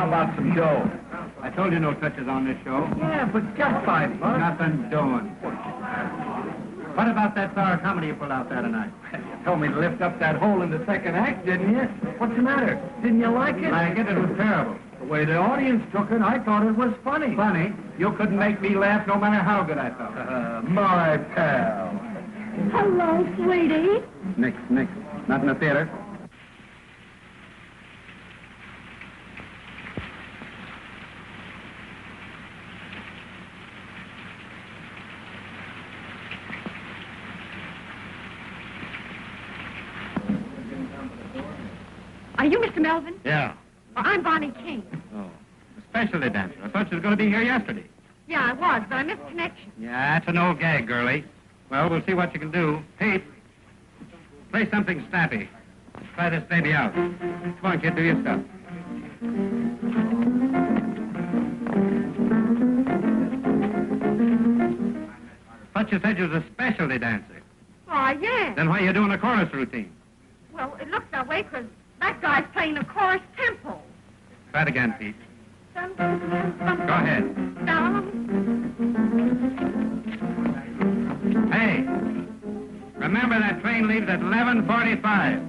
How about some dough? I told you no touches on this show. Yeah, but just $5. Nothing doing. What about that sour comedy you pulled out there tonight? You told me to lift up that hole in the second act, didn't you? What's the matter? Didn't you like it? Like it was terrible. The way the audience took it, I thought it was funny. Funny? You couldn't make me laugh no matter how good I felt. My pal. Hello, sweetie. Nix. Not in the theater. Are you Mr. Melvin? Yeah. Well, I'm Bonnie King. Oh, a specialty dancer. I thought you was going to be here yesterday. Yeah, I was, but I missed connection. Yeah, that's an old gag, girlie. Well, we'll see what you can do. Pete, play something snappy. Try this baby out. Come on, kid, do your stuff. Thought you said you was a specialty dancer. Oh, yeah. Then why are you doing a chorus routine? Well, it looks that way because that guy's playing the chorus tempo. Try it again, Pete. Dum, dum, dum, dum, Go ahead. dum. Hey, remember that train leaves at 11:45.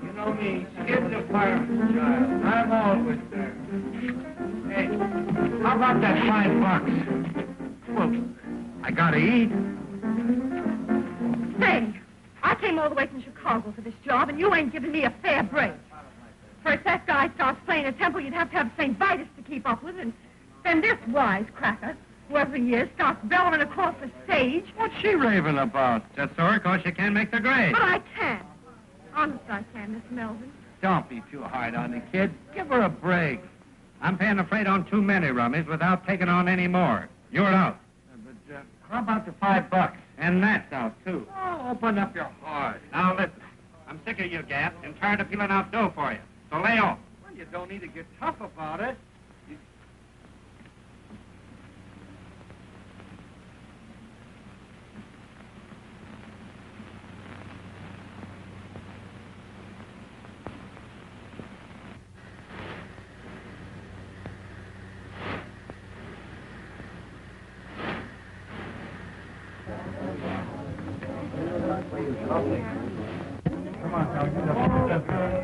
You know me, skip the fireman's child. I'm always there. Hey, how about that $5? Well, I gotta eat. Say, I came all the way from Chicago for this job, and you ain't giving me a fair break. First, that guy starts playing a tempo you'd have to have St. Vitus to keep up with, and then this wisecracker, whoever he is, starts bellowing across the stage. What's she raving about? Just so her 'cause she can't make the grade. But I can. Honest, I can, Miss Melvin. Don't be too hard on the kid. Give her a break. I'm paying the freight on too many rummies without taking on any more. You're out. But how about the $5? And that's out, too. Oh, open up your heart. Now, listen. I'm sick of you, Gap, and tired of peeling out dough for you. So lay off. Well, you don't need to get tough about it.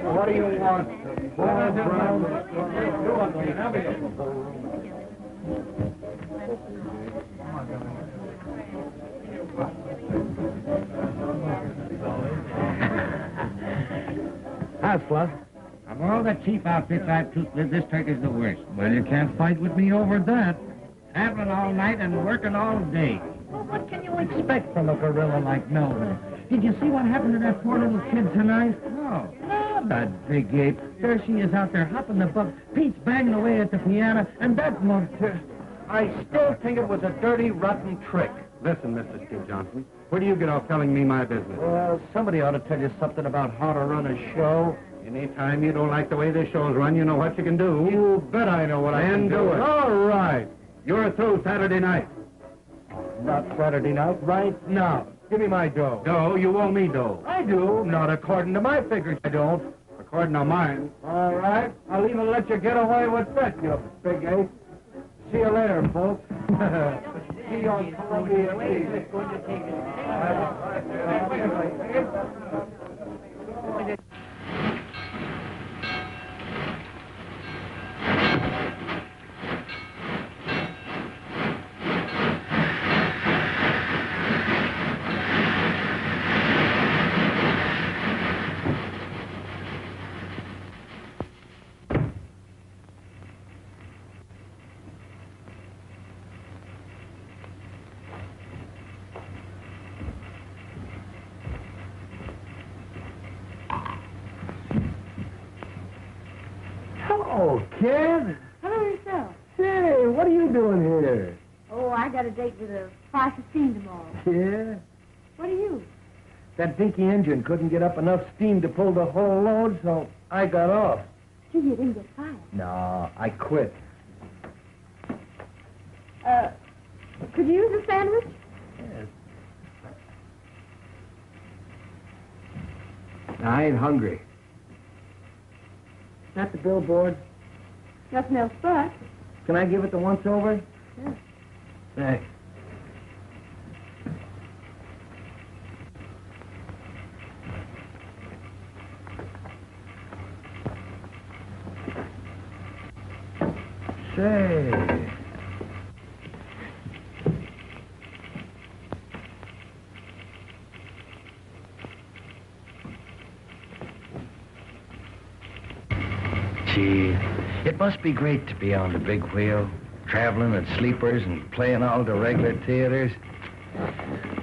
What do you want? Hustler. Of all the cheap outfits I've toothed with, this turkey's the worst. Well, you can't fight with me over that. Traveling all night and working all day. Well, what can you expect from a gorilla like Melvin? Did you see what happened to that poor little kid tonight? No. Oh, that big ape. There she is out there hopping the buck. Pete's banging away at the piano, and that monster. I still think it was a dirty, rotten trick. Listen, Mr. Steve Johnson, where do you get off telling me my business? Well, somebody ought to tell you something about how to run a show. Anytime you don't like the way this show's run, you know what you can do. You bet I know what I can do. Do it. All right. You're through Saturday night. Not Saturday night, right now. Give me my dough. Dough? You owe me dough. I do. Not according to my figures, I don't. According to mine. All right. I'll even let you get away with that, you big ape. See you later, folks. See you on Columbia League. Hello, kid. Hello yourself. Say, what are you doing here? Oh, I got a date with a 5:15 tomorrow. Yeah? What are you? That dinky engine couldn't get up enough steam to pull the whole load, so I got off. Gee, you didn't get fired. No, I quit. Could you use a sandwich? Yes. I ain't hungry. That the billboard? Nothing else but. Can I give it the once-over? Yeah. Thanks. Say. Gee, it must be great to be on the big wheel, traveling in sleepers and playing all the regular theaters.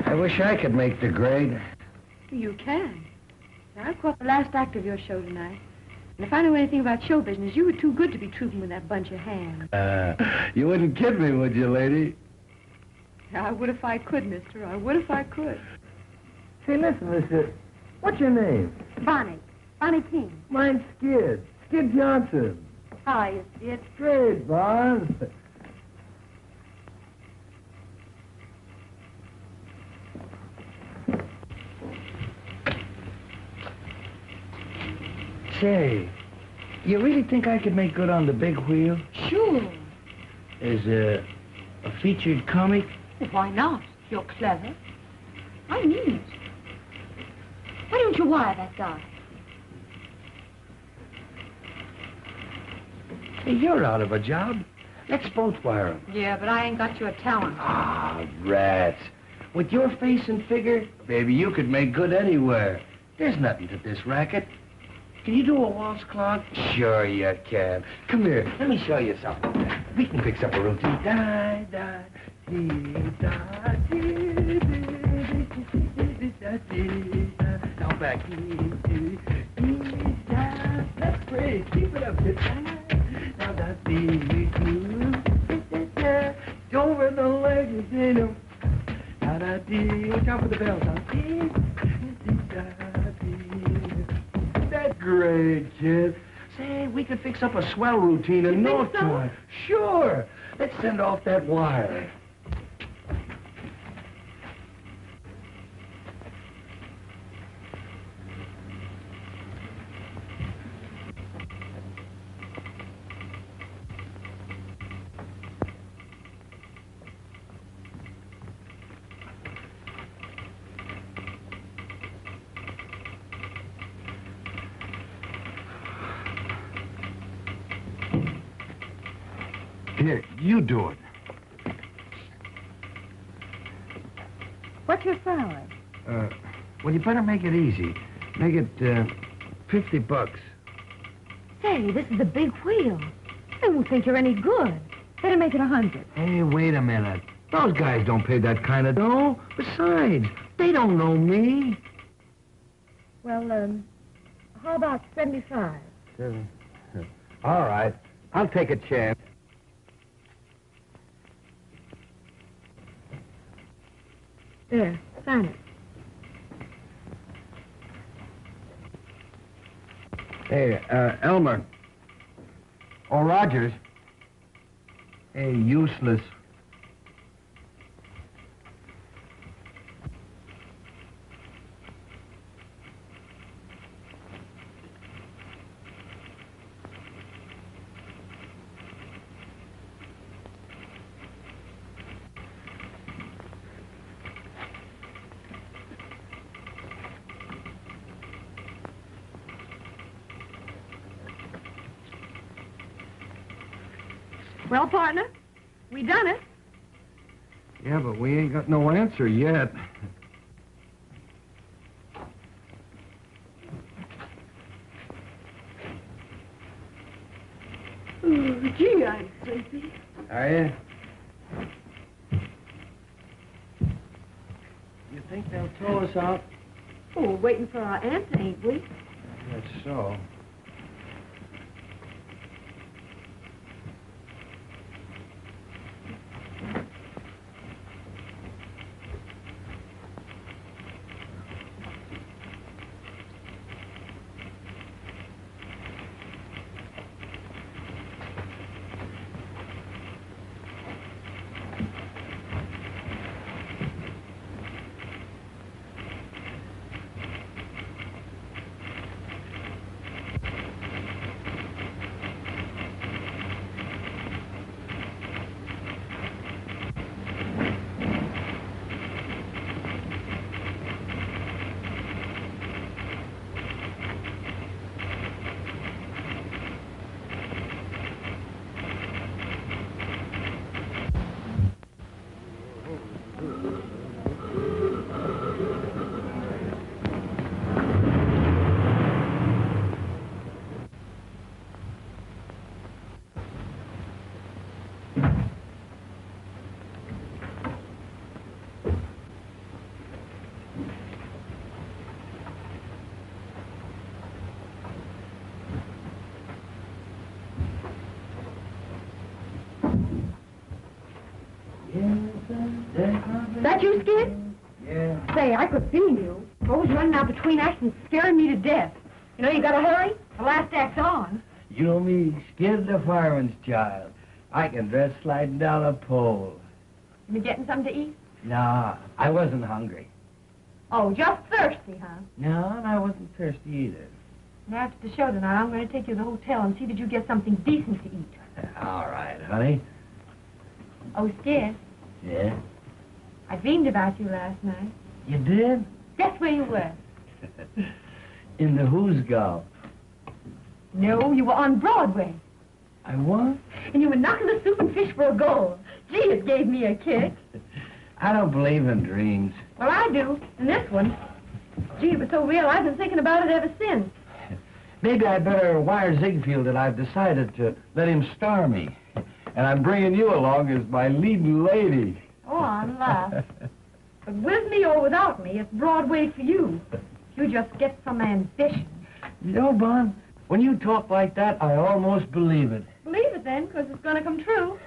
I wish I could make the grade. You can. I caught the last act of your show tonight. And if I knew anything about show business, you were too good to be trooping with that bunch of hams. You wouldn't kid me, would you, lady? I would if I could, mister. I would if I could. Say, listen, mister. What's your name? Bonnie. Bonnie King. Mine's Skid. Skid Johnson. Hi, you see it. Great, Bon. Say, you really think I could make good on the big wheel? Sure. Is a featured comic? Well, why not? You're clever. I mean it. Why don't you wire that guy? Hey, you're out of a job. Let's both wire him. Yeah, but I ain't got your talent. Ah, rats. With your face and figure, baby, you could make good anywhere. There's nothing to this racket. Can you do a waltz clock? Sure you can. Come here, let me show you something. We can fix up a routine. Da, da, dee, da, dee, dee, da, dee, da. Now back. Dee, dee, dee, da. That's great. Keep it up. Now that's dee, dee, da. Over the legs, you know. Da, da, dee. Watch out for the bells. Dee, dee, da, dee. That's great, kid. Say, we could fix up a swell routine in no time. Sure. Let's send off that wire. Here, you do it. What's your salary? Well, you better make it easy. Make it, $50. Say, this is a big wheel. They won't think you're any good. Better make it 100. Hey, wait a minute. Those guys don't pay that kind of dough. Besides, they don't know me. Well, how about 75? All right. I'll take a chance. There, sign it. Hey, Elmer. Or Rogers. Hey, useless. Well, partner, we done it. Yeah, but we ain't got no answer yet. Oh, gee, I'm sleepy. Are you? You think they'll throw us out? Oh, we're waiting for our answer, ain't we? That's so. Is that you, Skid? Yeah. Say, I could see you. What was running out between us and scaring me to death? You know, you gotta hurry. The last act's on. You know me, Skid the fireman's child. I can dress sliding down a pole. You been getting something to eat? Nah, I wasn't hungry. Oh, just thirsty, huh? No, and I wasn't thirsty either. Now, after the show tonight, I'm going to take you to the hotel and see that you get something decent to eat. All right, honey. Oh, Skid, Yeah? I dreamed about you last night. You did? Guess where you were? In the Who's Golf. No, you were on Broadway. I what? And you were knocking the soup and fish for a goal. Gee, it gave me a kick. I don't believe in dreams. Well, I do. And this one. Gee, it was so real, I've been thinking about it ever since. Maybe I better wire Ziegfeld that I've decided to let him star me. And I'm bringing you along as my leading lady. Oh, I'm lost. But with me or without me, it's Broadway for you. You just get some ambition. You know, Bon, when you talk like that, I almost believe it. Believe it then, because it's going to come true.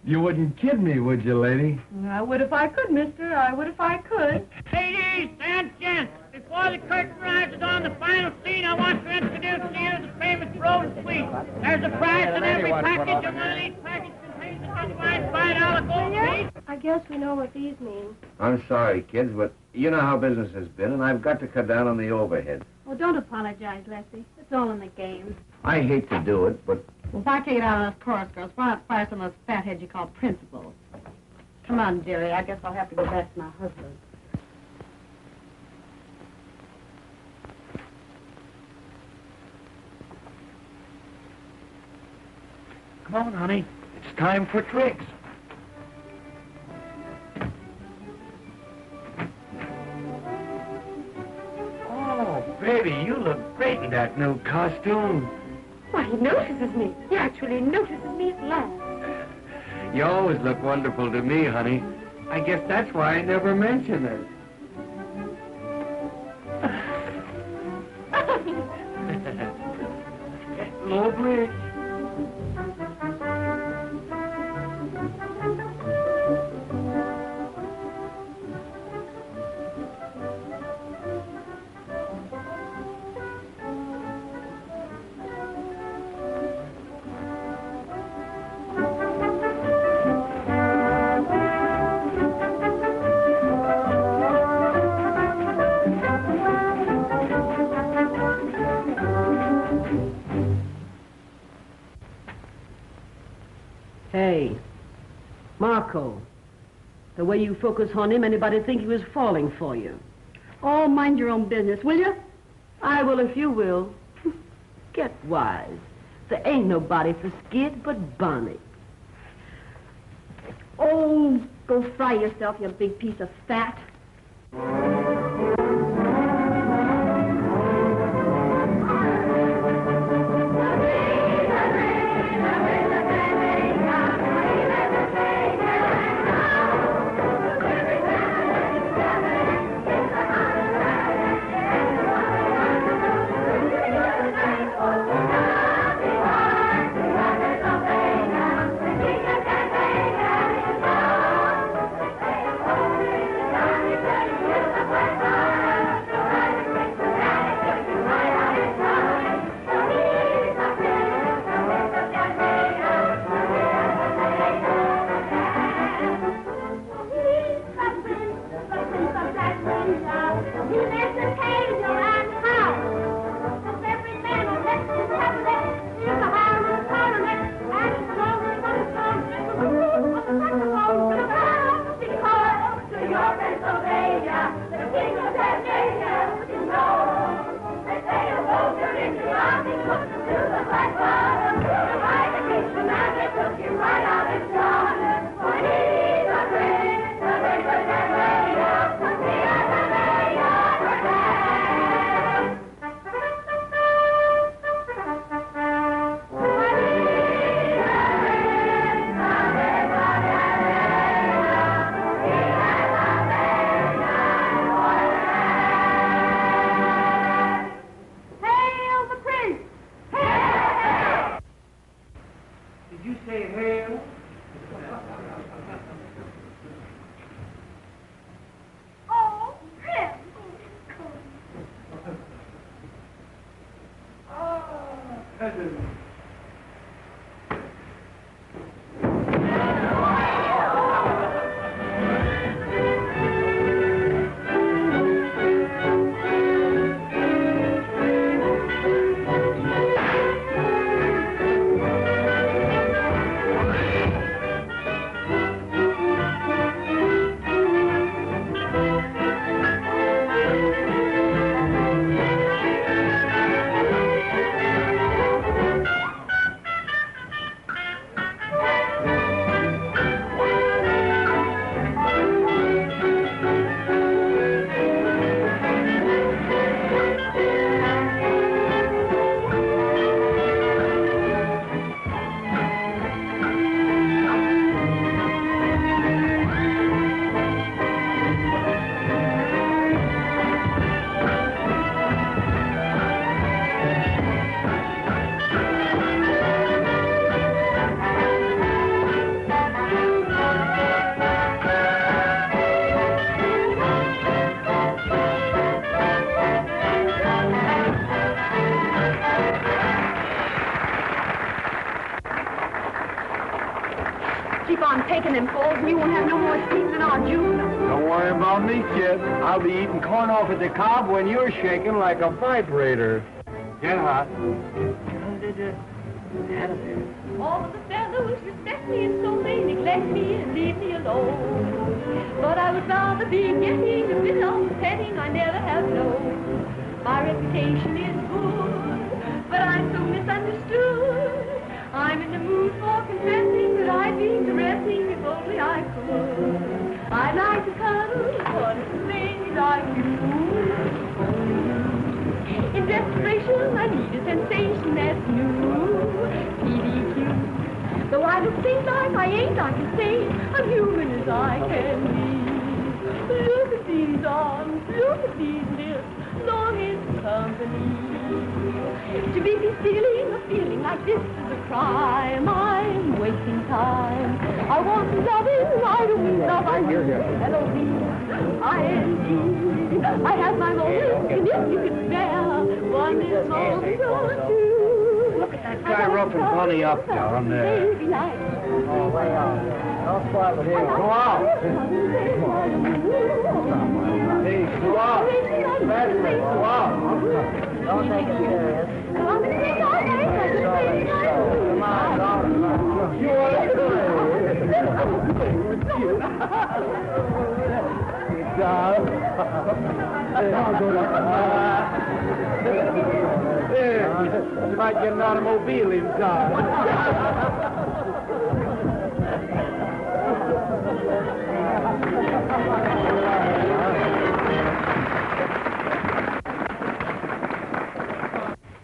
You wouldn't kid me, would you, lady? I would if I could, mister. I would if I could. Ladies and gents, before the curtain rises on the final scene, I want to introduce to you the famous Road Suite. There's a prize in every package, and one of these packages contains a genuine $5 gold piece. I guess we know what these mean. I'm sorry, kids, but you know how business has been, and I've got to cut down on the overhead. Well, don't apologize, Leslie. It's all in the game. I hate to do it, but Well, if I take it out of those chorus girls, why not fire some of those fatheads you call principals? Come on, dearie. I guess I'll have to go back to my husband. Come on, honey. It's time for tricks. Oh, baby, you look great in that new costume. Why, he notices me. He actually notices me at last. You always look wonderful to me, honey. I guess that's why I never mention it. Low bridge. Hey, Marco, the way you focus on him, anybody think he was falling for you? Oh, mind your own business, will you? I will if you will. Get wise. There ain't nobody for Skid but Bonnie. Oh, go fry yourself, you big piece of fat. Keep on taking them falls, and you won't have no more steam than our juvenile. Don't worry about me, kid. I'll be eating corn off at the cob when you're shaking like a vibrator. Get hot. All of the fellows respect me, and so they neglect me and leave me alone. But I would rather be getting a bit of petting I never have known. My reputation is good, but I'm so misunderstood. I'm in the mood for confessing that I'd be caressing if only I could. I'd like to cuddle one thing like you. In desperation, I need a sensation that's new. PDQ. Though I look things like I ain't, I can say I'm human as I can be. Look at these arms, look at these lips, long is company. To be feeling a feeling like this is a crime. I'm wasting time. I want loving, I don't mean love, I want L-O-V-I-N-D. I have my moments, and if you can spare one little moment or two. Look at that guy roughing Bunny up down there. Oh, way out. Don't spoil it here. Go out. Hey, go out. Badly, go out. Don't take it serious. Come on, darling. You want to you might get an automobile inside.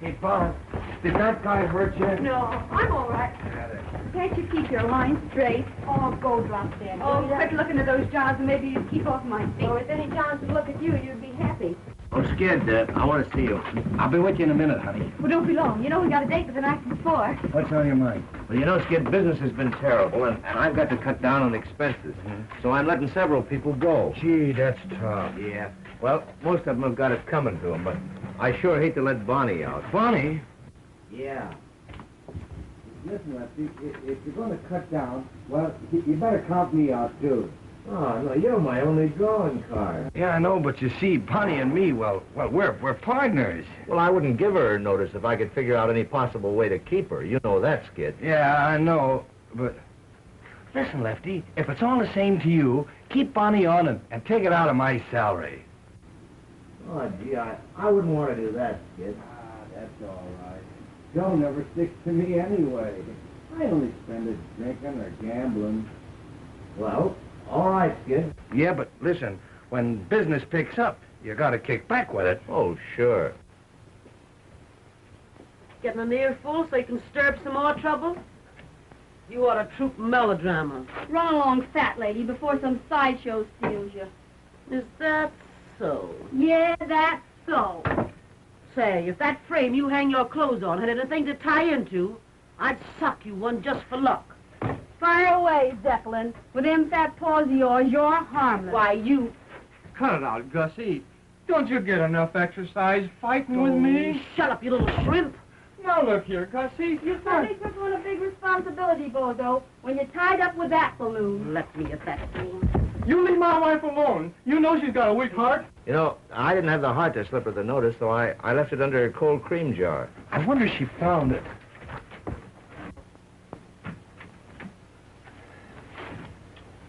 Hey, Bob, did that guy hurt you? No, I'm all right. Can't you keep your line straight? Oh, go drop dead. Oh, quit looking at those jars and maybe you'd keep off my feet. Oh, if any chance to look at you, you'd be happy. Oh, Skid, I want to see you. I'll be with you in a minute, honey. Well, don't be long. You know we got a date with the night before. What's on your mind? Well, you know, Skid, business has been terrible, and I've got to cut down on expenses. So I'm letting several people go. Gee, that's tough. Yeah. Well, most of them have got it coming to them, but I sure hate to let Bonnie out. Bonnie? Yeah. Listen, Lefty, if you're going to cut down, well, you better count me out, too. Oh, no, you're my only drawing card. Yeah, I know, but you see, Bonnie and me, well, we're partners. Well, I wouldn't give her notice if I could figure out any possible way to keep her. You know that, Skid. Yeah, I know, but... Listen, Lefty, if it's all the same to you, keep Bonnie on and take it out of my salary. Oh, gee, I wouldn't want to do that, Skid. That's all right. Joe never sticks to me anyway. I only spend it drinking or gambling. Well, all right, Skid. Yeah, but listen, when business picks up, you gotta kick back with it. Oh, sure. Getting an earful so you can stir up some more trouble? You ought to troop melodrama. Run along, fat lady, before some sideshow steals you. Is that so? Yeah, that's so. Say, if that frame you hang your clothes on had anything to tie into, I'd sock you one just for luck. Fire away, Zeppelin. With them fat paws of yours, you're harmless. Why, you... Cut it out, Gussie. Don't you get enough exercise fighting with me? Shut up, you little shrimp. Now, look here, Gussie. You suddenly took on a big responsibility, Bozo, when you tied up with that balloon. Let me at that fool. You leave my wife alone. You know she's got a weak heart. You know, I didn't have the heart to slip her the notice, so I left it under a cold cream jar. I wonder if she found it.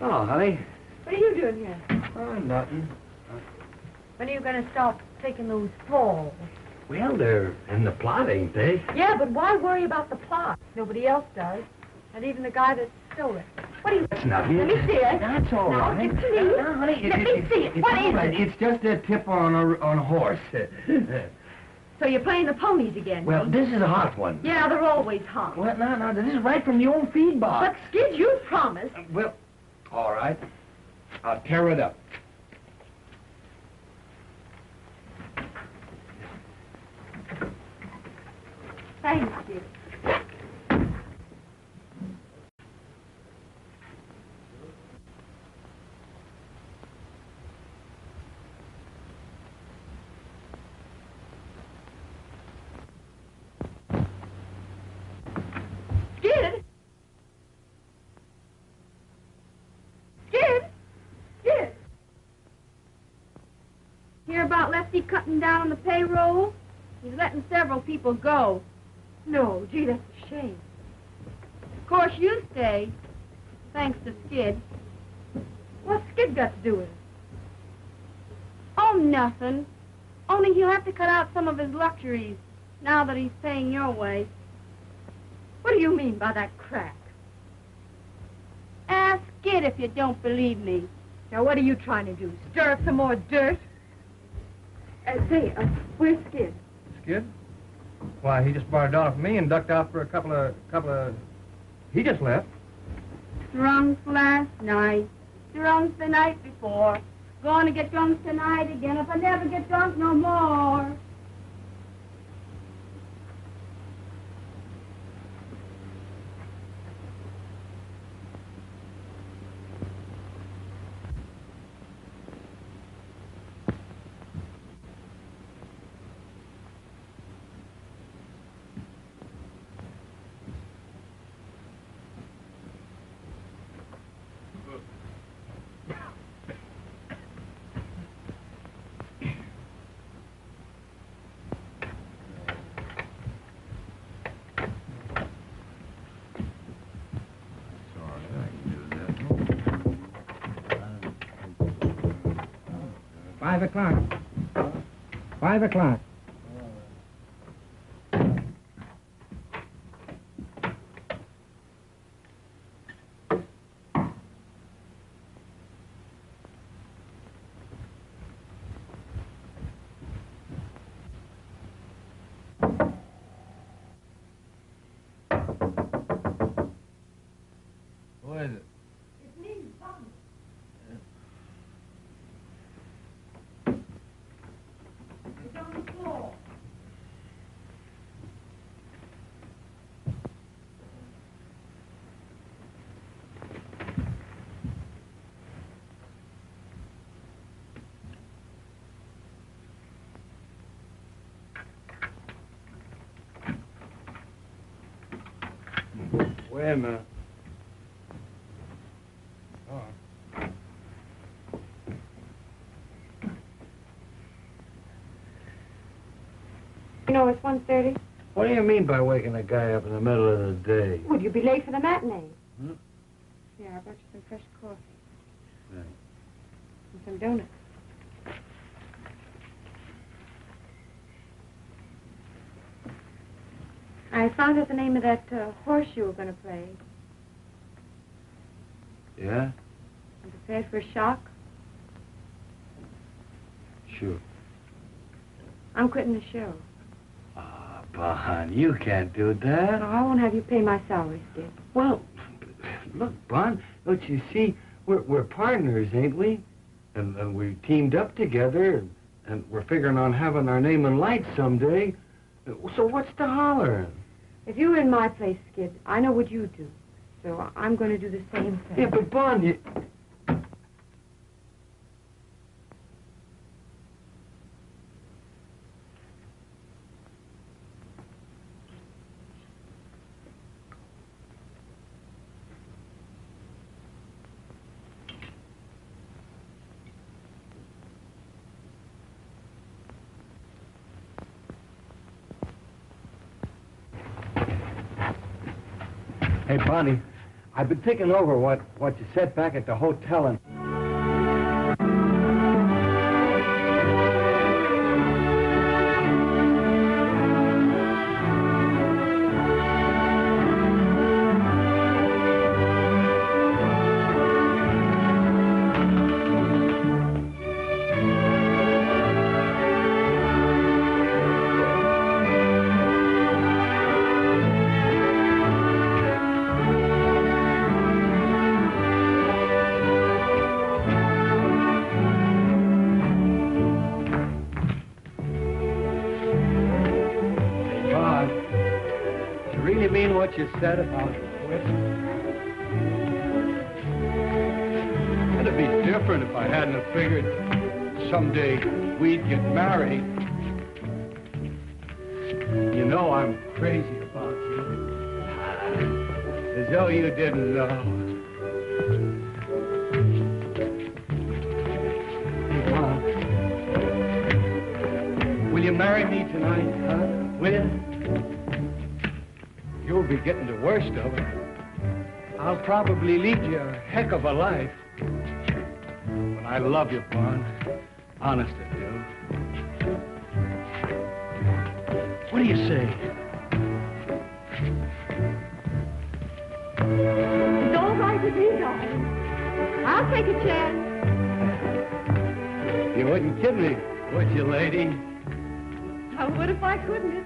Oh, honey. What are you doing here? Oh, nothing. When are you going to stop taking those falls? Well, they're in the plot, ain't they? Yeah, but why worry about the plot? Nobody else does. Not even the guy that stole it. What do you... That's nothing. Let me see it. That's all Now, right. give it to me. No, honey, Let me see it. What it's is all right. it? It's just a tip on a horse. So you're playing the ponies again? Well, this is a hot one. Yeah, they're always hot. Well, no, this is right from the old feed box. But, Skid, you promised. Well, all right. I'll tear it up. Thanks, Skid. Skid? Hear about Lefty cutting down on the payroll? He's letting several people go. No, gee, that's a shame. Of course, you stay, thanks to Skid. What's Skid got to do with it? Oh, nothing. Only he'll have to cut out some of his luxuries now that he's paying your way. What do you mean by that crack? Ask Skid if you don't believe me. Now, what are you trying to do? Stir up some more dirt? Say, where's Skid? Skid? Why, he just borrowed $1 from me and ducked out for a couple of... He just left. Drunk last night. Drunk the night before. Gonna get drunk tonight again if I never get drunk no more. Five o'clock. Who is it? It's me, Bobby. It's on the floor. Wait a minute. You know, it's 1:30. What do you mean by waking a guy up in the middle of the day? Would you be late for the matinee? Hmm? Here, I brought you some fresh coffee. Thanks. And some donuts. I found out the name of that horse you were going to play. Yeah? You prepared for a shock? Sure. I'm quitting the show. Ah, Bon, you can't do that. No, I won't have you pay my salary, Skip. Well, look, Bon, don't you see? We're partners, ain't we? And we teamed up together, and we're figuring on having our name in lights someday. So what's the holler? If you were in my place, Skid, I know what you'd do. So I'm going to do the same thing. Yeah, but Bon, you... Hey, Bonnie, I've been thinking over what you said back at the hotel and... What you said about quit. It'd be different if I hadn't have figured someday we'd get married. You know I'm crazy about you. As though you didn't know. Hey, Mom. marry me tonight, huh? Will you? You'll be getting the worst of it. I'll probably lead you a heck of a life. But I love you, Fawn. Honest I do. What do you say? It's all right with me, darling. I'll take a chance. You wouldn't kid me, would you, lady? I would if I could, miss.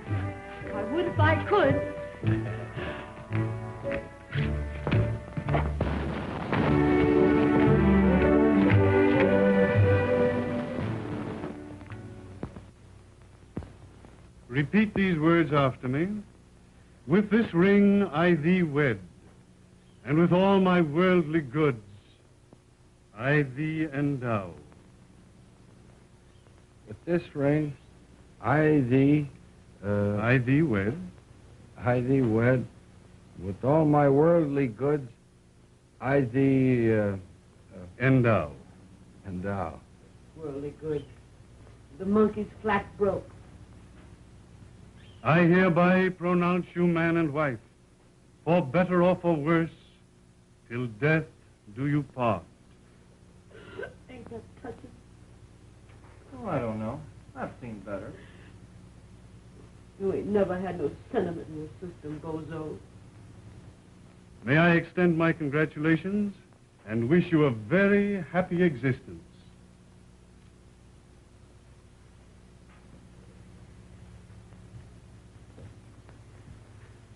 I would if I could. Repeat these words after me. With this ring I thee wed, and with all my worldly goods I thee endow. With this ring, I thee wed, I thee wed. With all my worldly goods, I thee endow. endow. Worldly good. The monkey's flat broke. I hereby pronounce you man and wife, for better or for worse, till death do you part. Ain't that touching? Oh, I don't know. I've seen better. You ain't never had no sentiment in your system, Bozo. May I extend my congratulations and wish you a very happy existence.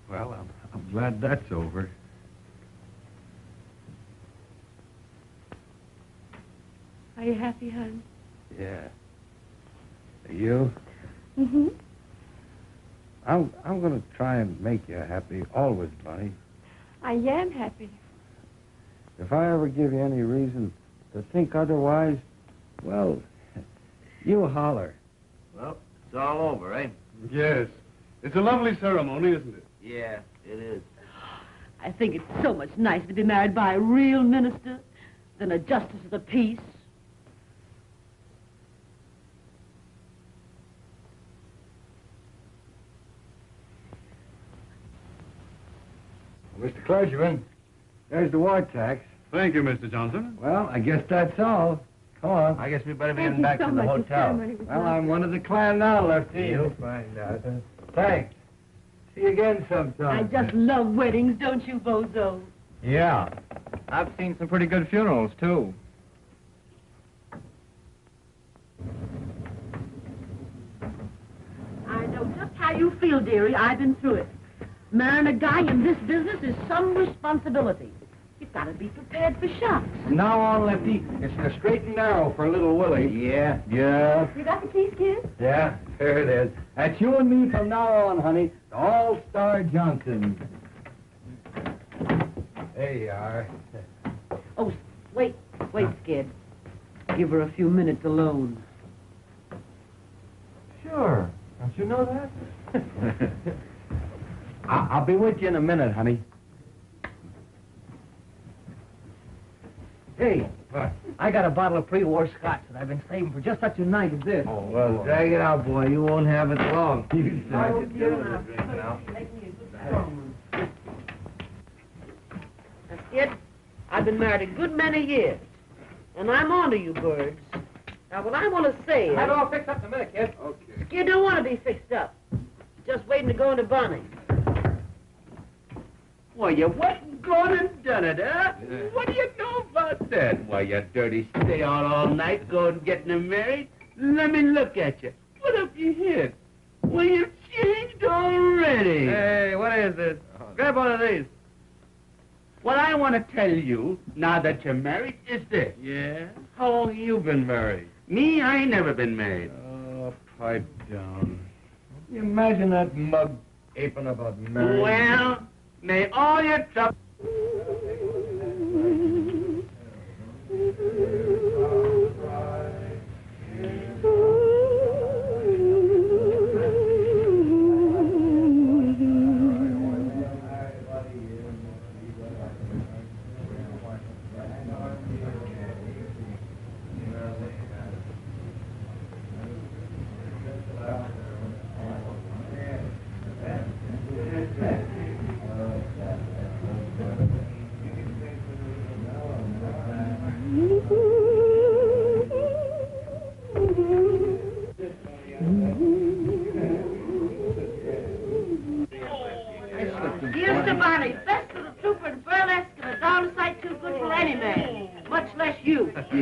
Well, I'm glad that's over. Are you happy, hon? Yeah. Are you? Mm-hmm. I'm going to try and make you happy always, Bunny. I am happy. If I ever give you any reason to think otherwise, well, you holler. Well, it's all over, eh? Yes. It's a lovely ceremony, isn't it? Yeah, it is. I think it's so much nicer to be married by a real minister than a justice of the peace. Mr. Clergyman, there's the war tax. Thank you, Mr. Johnson. Well, I guess that's all. Come on. I guess we better be Thank getting you back so to the much. The hotel. ceremony was Well, lovely. I'm one of the clan now, Lefty. You'll find out. Thanks. See you again I sometime. just love weddings, don't you, Bozo? Yeah. I've seen some pretty good funerals, too. I know just how you feel, dearie. I've been through it. Marrying a guy in this business is some responsibility. You've got to be prepared for shocks. From now on, Lefty, it's the straight and narrow for little Willie. Yeah. Yeah. You got the keys, kid? Yeah, there it is. That's you and me from now on, honey. The All-Star Johnson. There you are. Oh, wait, Skid. Give her a few minutes alone. Sure. Don't you know that? I'll be with you in a minute, honey. Hey, What? I got a bottle of pre-war scotch that I've been saving for just such a night as this. Oh, well, drag it out, boy. You won't have it long. You I drag will it. give Give her it a a drink now. Make me a good strong one. Now, Skid, I've been married a good many years, and I'm on to you birds. Now, what I want to say is... Have it all fixed up in a minute, kid. Okay. You don't want to be fixed up. Just waiting to go into Bonnie. Well, you went and gone and done it, huh? Yeah. What do you know about that? Why, you dirty stay out all night going getting them married? Let me look at you. What have you hit? Well, you've changed already. Hey, what is this? Grab one of these. What I want to tell you, now that you're married, is this. Yeah? How long have you been married? Me, I ain't never been married. Oh, pipe down. You imagine that mug aping about marriage. Well, may all your trouble...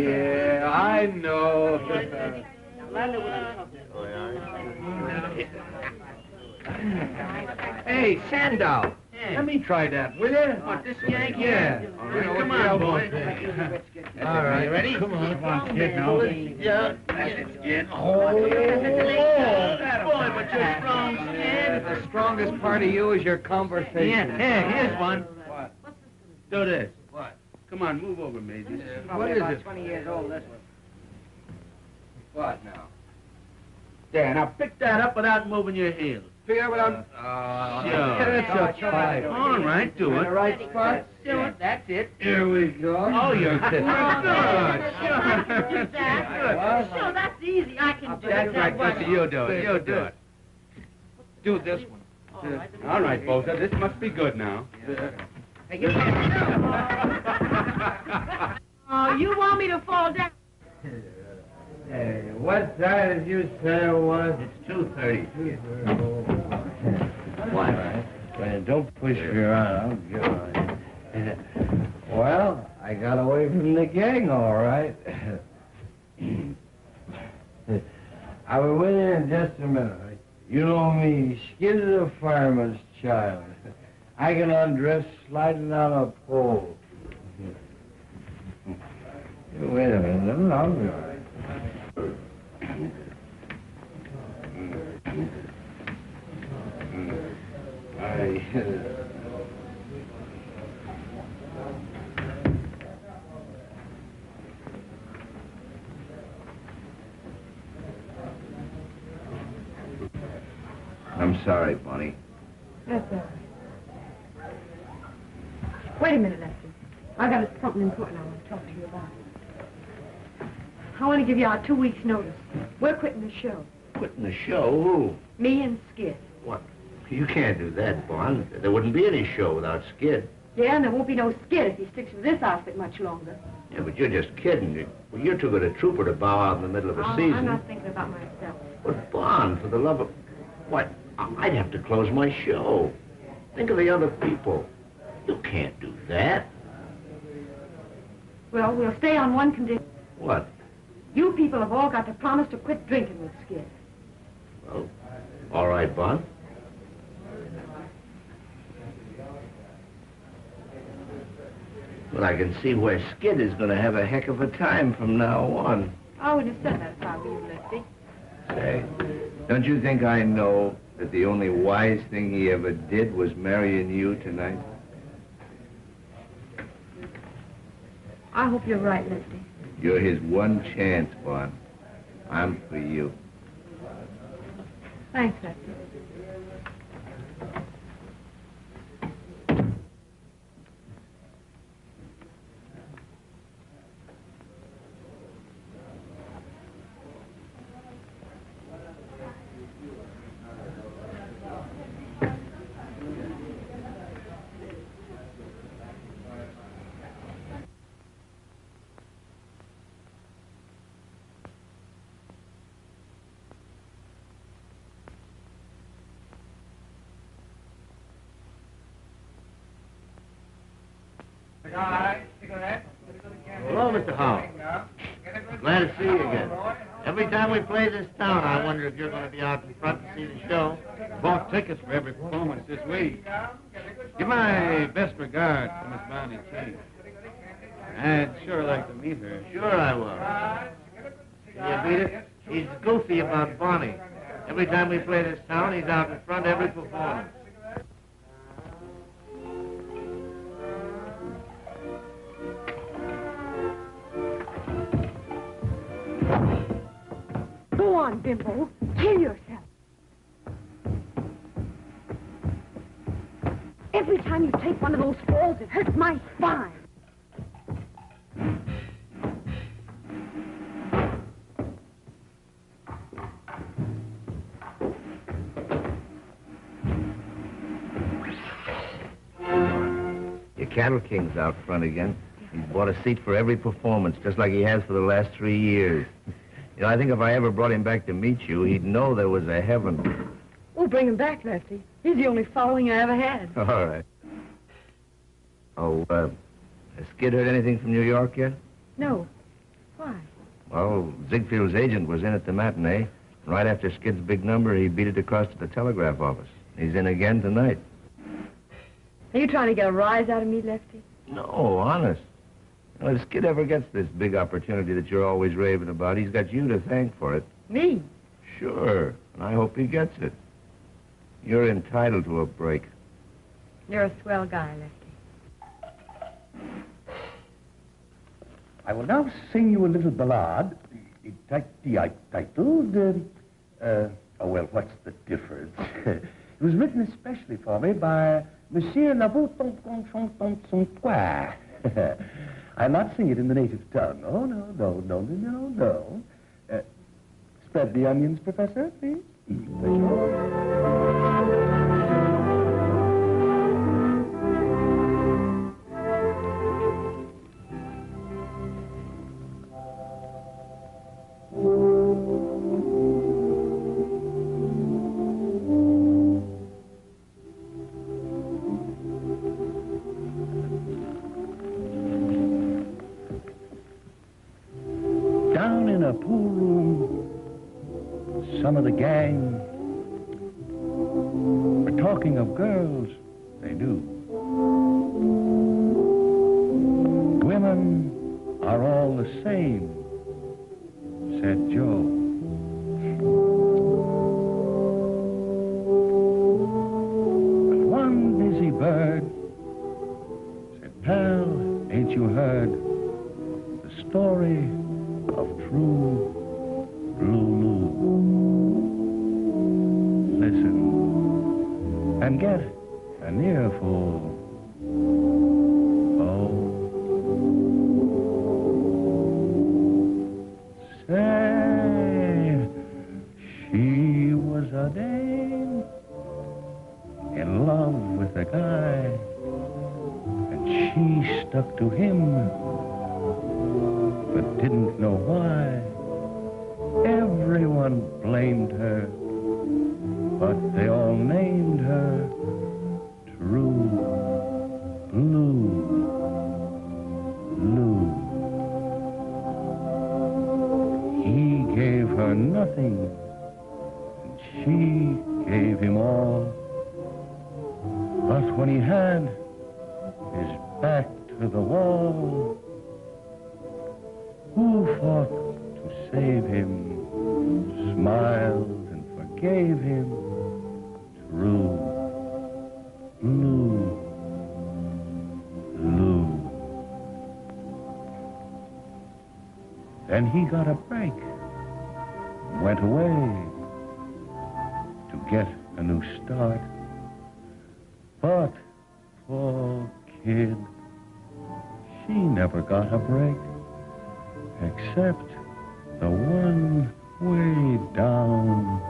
Yeah, I know. Hey, Sandow. Let me try that, will you? What, this yank? Yeah. All right, come on, boy. All right. You ready? Come on, kid, now. Yeah. Get. Oh, Boy, but you're strong, kid. The strongest part of you is your conversation. Yeah, here's one. What? Do this. What? Come on, move over, Maisie. What is it? 20 years old, this one. What now? There, now pick that up without moving your heels. Pick up without... Sure. That's a five. All right, do In it. the right spot? Do it. That's it. Here we go. Oh, you're good. Sure, that's easy. I can do That's it. right, Gussie, you do it. You do it. Do this one. All right, Bosa, this must be good now. Oh, you want me to fall down? Hey, what time did you say it was? It's 2:30. What? Well, don't push me around. I'll get on you. Well, I got away from the gang, all right. I'll be with you in just a minute. You know me, Skid is a fireman's child. I can undress sliding on a pole. Wait a minute, I'll be all right. I'm sorry, Bonnie. That's all right. Wait a minute, Lefty. I got something important I want to talk to you about. I want to give you our 2 weeks' notice. We're quitting the show. Quitting the show? Who? Me and Skid. What? You can't do that, Bond. There wouldn't be any show without Skid. Yeah, and there won't be no Skid if he sticks with this outfit much longer. Yeah, but you're just kidding. Well, you're too good a trooper to bow out in the middle of a season. I'm not thinking about myself. But, Bond, for the love of... What? I'd have to close my show. Think of the other people. You can't do that. Well, we'll stay on one condition. What? You people have all got to promise to quit drinking with Skid. Well, all right, Bond. Well, I can see where Skid is going to have a heck of a time from now on. I wouldn't have said that if I were you, Lefty. Say, don't you think I know that the only wise thing he ever did was marrying you tonight? I hope you're right, Lefty. You're his one chance, Bond. I'm for you. Thanks, Lefty. Hello, Mr. Howell. Glad to see you again. Every time we play this town, I wonder if you're going to be out in front to see the show. Bought tickets for every performance this week. Give my best regards to Miss Bonnie King. I'd sure like to meet her. Sure I will. You beat it? He's goofy about Bonnie. Every time we play this town, he's out in front every performance. Go on, Bimbo. Kill yourself. Every time you take one of those falls, it hurts my spine. Your Cattle King's out front again. He's bought a seat for every performance, just like he has for the last 3 years. You know, I think if I ever brought him back to meet you, he'd know there was a heaven. We'll bring him back, Lefty. He's the only following I ever had. All right. Oh, has Skid heard anything from New York yet? No. Why? Well, Ziegfield's agent was in at the matinee. Right after Skid's big number, he beat it across to the telegraph office. He's in again tonight. Are you trying to get a rise out of me, Lefty? No, honest. Well, if Skid ever gets this big opportunity that you're always raving about, he's got you to thank for it. Me? Sure, and I hope he gets it. You're entitled to a break. You're a swell guy, Lefty. I will now sing you a little ballade, titled, oh, well, what's the difference? It was written especially for me by Monsieur Lavoie. I'll not sing it in the native tongue. Oh, no. Spread the onions, Professor, please. Down in a pool room, some of the gang were talking of girls they knew. Women are all the same, said Joe. But one busy bird said, Pal, ain't you heard the story of true Lulu? Listen and get an earful. Oh, say, she was a dame in love with a guy, and she stuck to him, but didn't know why. Everyone blamed her, but they all named her True Blue Lou. He gave her nothing, and she gave him all. But when he had his back to the wall, who fought to save him, smiled and forgave him? True Blue Lou. Then he got a break, went away to get a new start. But poor kid, she never got a break, except the one way down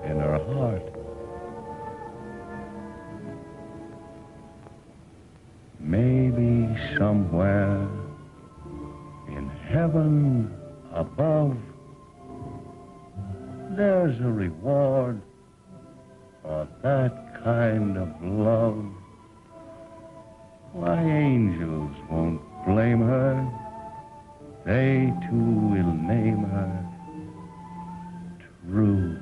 in her heart. Maybe somewhere in heaven above, there's a reward for that kind of love. Why, angels won't blame her. They too will name her True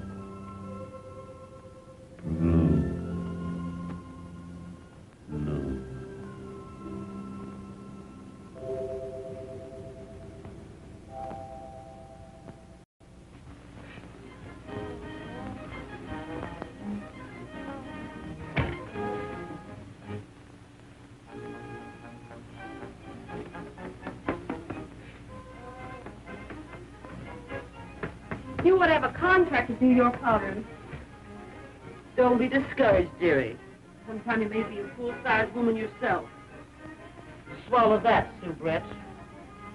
Blue Lou. You would have a contract to do your powders. Don't be discouraged, dearie. Sometime you may be a full-sized woman yourself. Swallow that, soubrette.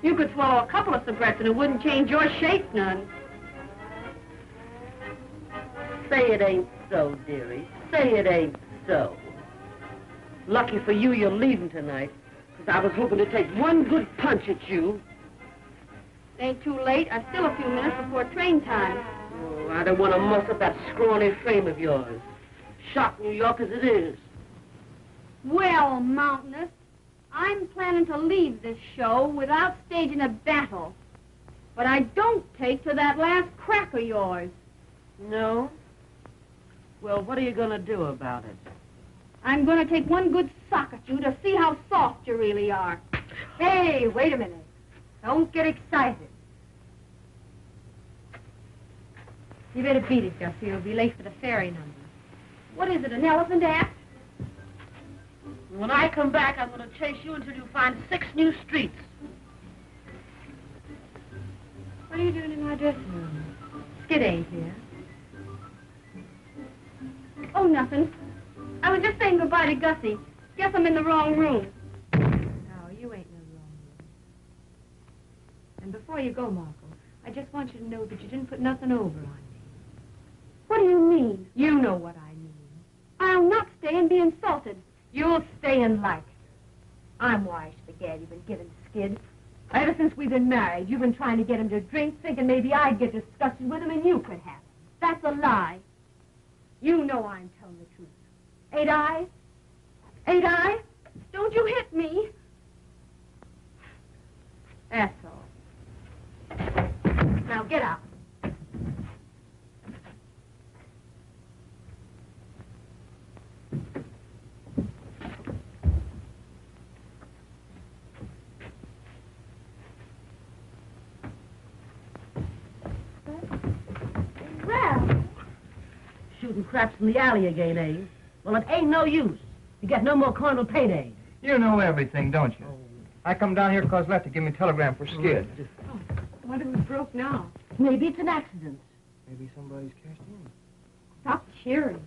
You could swallow a couple of soubrettes and it wouldn't change your shape none. Say it ain't so, dearie. Say it ain't so. Lucky for you, you're leaving tonight, because I was hoping to take one good punch at you. It ain't too late. I've still a few minutes before train time. Oh, I don't want to muss up that scrawny frame of yours. Shot New York as it is. Well, Mountainous, I'm planning to leave this show without staging a battle. But I don't take to that last crack of yours. No? Well, what are you going to do about it? I'm going to take one good sock at you to see how soft you really are. Hey, wait a minute. Don't get excited. You better beat it, Gussie. You'll be late for the ferry number. What is it, an elephant act? When I come back, I'm going to chase you until you find 6 new streets. What are you doing in my dressing room? Skid ain't here. Oh, nothing. I was just saying goodbye to Gussie. Guess I'm in the wrong room. No, you ain't in the wrong room. And before you go, Marco, I just want you to know that you didn't put nothing over on me. What do you mean? You know what I mean. I'll not stay and be insulted. You'll stay and like it. I'm wise to the gad you've been giving Skid. Ever since we've been married, you've been trying to get him to drink, thinking maybe I'd get disgusted with him and you could have him. That's a lie. You know I'm telling the truth. Ain't I? Ain't I? Don't you hit me. That's all. Now get out. Well, shooting craps in the alley again, eh? Well, it ain't no use. You get no more corn will payday. You know everything, don't you? I come down here because Lefty gave me a telegram for Skid. Oh, what if it was broke now? Maybe it's an accident. Maybe somebody's cashed in. Stop cheering.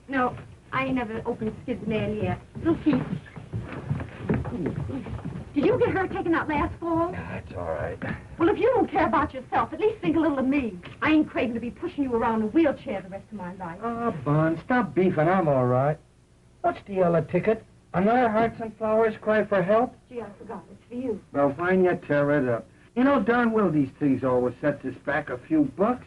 No, I ain't never opened Skid's mail yet. We'll see. Did you get hurt taking that last fall? That's all right. Well, if you don't care about yourself, at least think a little of me. I ain't craving to be pushing you around in a wheelchair the rest of my life. Oh, Bon, stop beefing. I'm all right. What's the yellow ticket? Another Hearts and Flowers cry for help? Gee, I forgot. It's for you. Well, fine, you tear it up. You know darn well these things always sets us back a few bucks.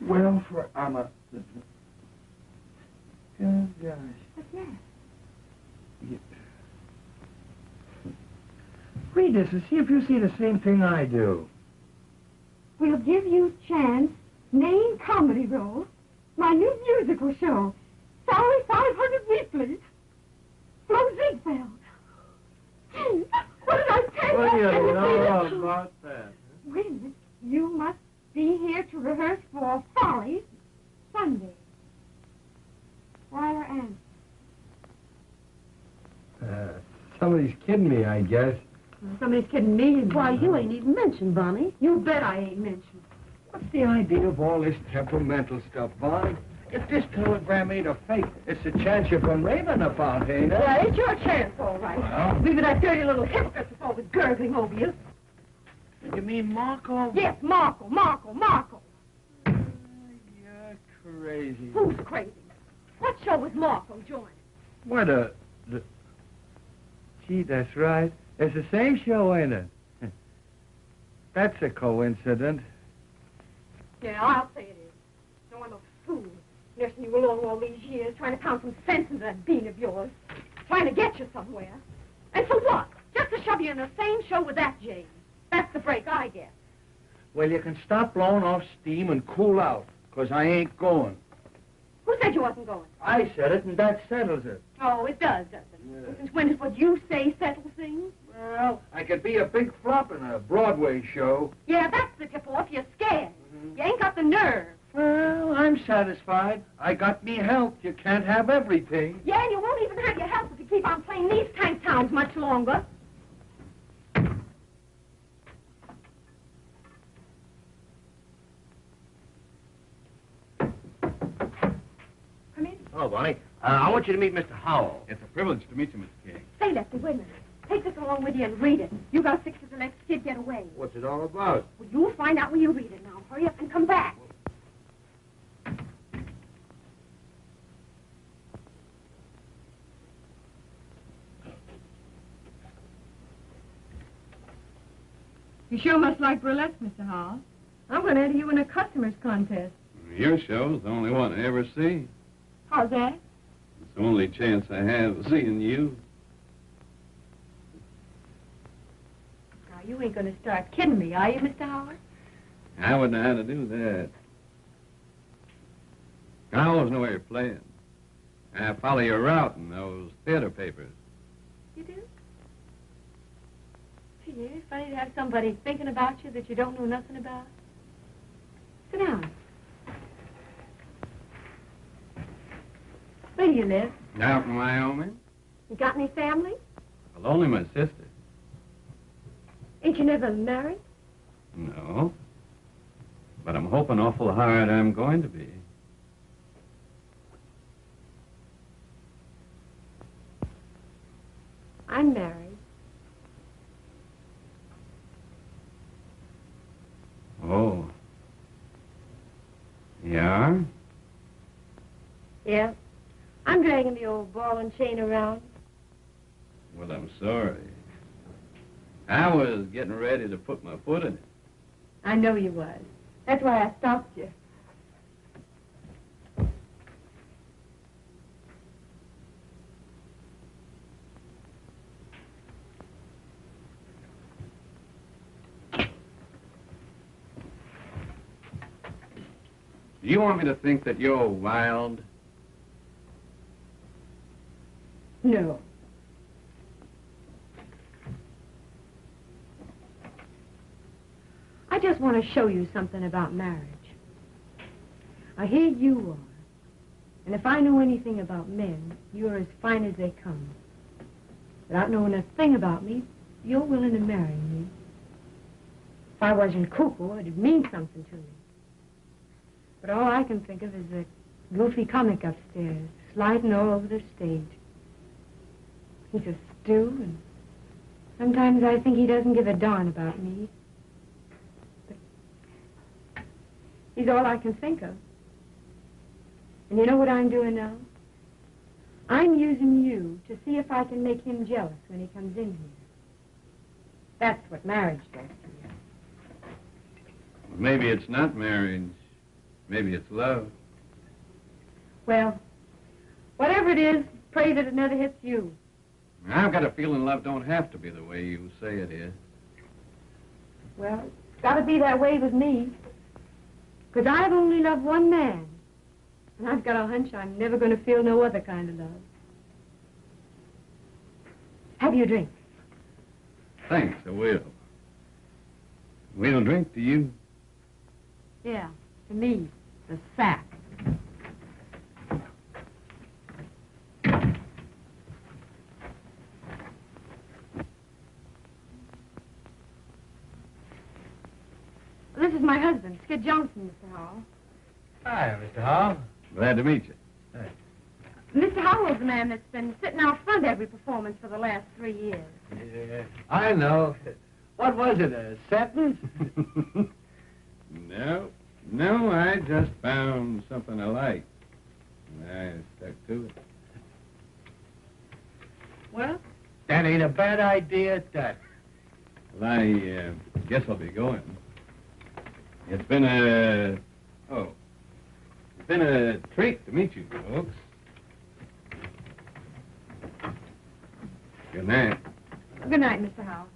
Well, for I'm a... Good gosh. What's that? Read this and see if you see the same thing I do. We'll give you chance. Main comedy role. My new musical show. Salary 500 weekly. Flo Ziegfeld. Gee, what did I tell you? What do you know about that? Wait a minute. You must be here to rehearse for Follies Sunday. Wire and. Somebody's kidding me, I guess. Somebody's kidding me. Why, you ain't even mentioned, Bonnie. You bet I ain't mentioned. What's the idea of all this temperamental stuff, Bonnie? If this telegram ain't a fake, it's a chance you've been raving about, ain't it? Yeah, it's your chance, all right. Well? We've that dirty little hypocrite that's always gurgling over you. You mean Marco? Yes, Marco. You're crazy. Who's crazy? What show was Marco joining? What a... Gee, that's right. It's the same show, ain't it? That's a coincidence. Yeah, I'll say it is. No, I'm a fool. Nursing you along all these years, trying to pound some sense into that bean of yours. Trying to get you somewhere. And for what? Just to shove you in the same show with that Jane. That's the break I get. Well, you can stop blowing off steam and cool out, 'cause I ain't going. Who said you wasn't going? I said it, and that settles it. Oh, it does, doesn't it? Yeah. Since when does what you say settle things? Well, I could be a big flop in a Broadway show. Yeah, that's the tip-off. You're scared. You ain't got the nerve. Well, I'm satisfied. I got me health. You can't have everything. Yeah, and you won't even have your help if you keep on playing these tank towns much longer. Come in. Oh, Bonnie, I want you to meet Mr. Howell. It's a privilege to meet you, Mr. King. Say, Lefty, wait a minute. Take this along with you and read it. You got 6 to let Skid get away. What's it all about? Well, you'll find out when you read it now. Hurry up and come back. You sure must like burlesque, Mr. Hall. I'm going to enter you in a customer's contest. Your show's the only one I ever see. How's that? It's the only chance I have of seeing you. Now, you ain't going to start kidding me, are you, Mr. Howard? I wouldn't know how to do that. I always know where you're playing. I follow your route in those theater papers. You do? Gee, it's funny to have somebody thinking about you that you don't know nothing about. Sit down. Where do you live? Out in Wyoming? You got any family? Well, only my sister. Ain't you never married? No. But I'm hoping awful hard I'm going to be. I'm married. Oh. Yeah? Yeah. I'm dragging the old ball and chain around. Well, I'm sorry. I was getting ready to put my foot in it. I know you was. That's why I stopped you. Do you want me to think that you're wild? No. I just want to show you something about marriage. Here you are. And if I know anything about men, you're as fine as they come. Without knowing a thing about me, you're willing to marry me. If I wasn't cuckoo, it'd mean something to me. But all I can think of is the goofy comic upstairs, sliding all over the stage. He's a stew, and sometimes I think he doesn't give a darn about me. But he's all I can think of. And you know what I'm doing now? I'm using you to see if I can make him jealous when he comes in here. That's what marriage does to you. Maybe it's not marriage. Maybe it's love. Well, whatever it is, pray that it never hits you. I've got a feeling love don't have to be the way you say it is. Well, it's got to be that way with me. Because I've only loved one man. And I've got a hunch I'm never going to feel no other kind of love. Have you a drink? Thanks, I will. We'll drink to you. Yeah, to me, the sack. This is my husband, Skid Johnson, Mr. Hall. Hi, Mr. Hall. Glad to meet you. Hey. Mr. Howell's the man that's been sitting out front every performance for the last 3 years. Yeah, I know. What was it, a sentence? No, I just found something I liked. And I stuck to it. Well? That ain't a bad idea at that. Well, I guess I'll be going. It's been a treat to meet you folks. Good night. Good night, Mr. Howell.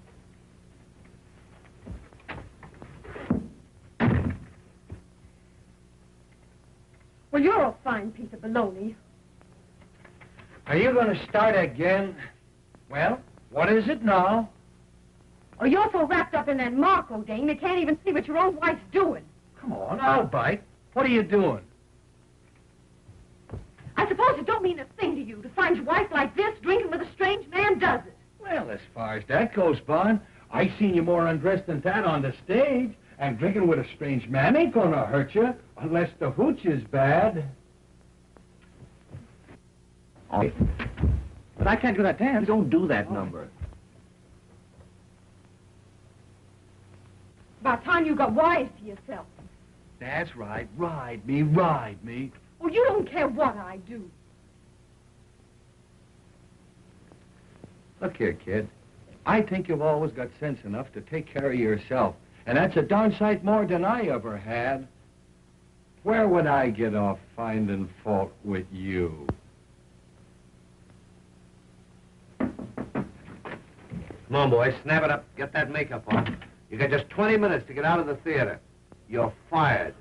Well, you're a fine piece of baloney. Are you going to start again? Well, what is it now? Oh, you're so wrapped up in that Marco ding, you can't even see what your own wife's doing. Come on, I'll bite. What are you doing? I suppose it don't mean a thing to you to find your wife like this, drinking with a strange man, does it? Well, as far as that goes, Bon, I seen you more undressed than that on the stage. And drinking with a strange man ain't gonna hurt you, unless the hooch is bad. Oh, but I can't do that dance. You don't do that number. About time you got wise to yourself. That's right. Ride me, ride me. Oh, you don't care what I do. Look here, kid. I think you've always got sense enough to take care of yourself. And that's a darn sight more than I ever had. Where would I get off finding fault with you? Come on, boys, snap it up. Get that makeup on. You got just 20 minutes to get out of the theater. You're fired.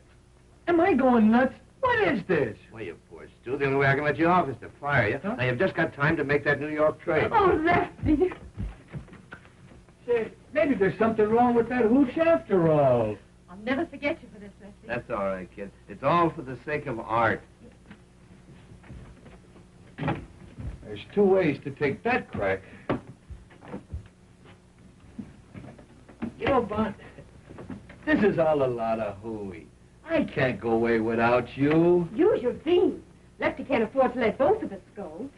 Am I going nuts? What is this? Well, you poor Stu. The only way I can let you off is to fire you. Huh? Now, you've just got time to make that New York trade. Oh, Lefty. Say, maybe there's something wrong with that hooch after all. I'll never forget you for this, Lefty. That's all right, kid. It's all for the sake of art. There's two ways to take that crack. You know, Bud, this is all a lot of hooey. I can't go away without you. Use your beans. Lefty can't afford to let both of us go.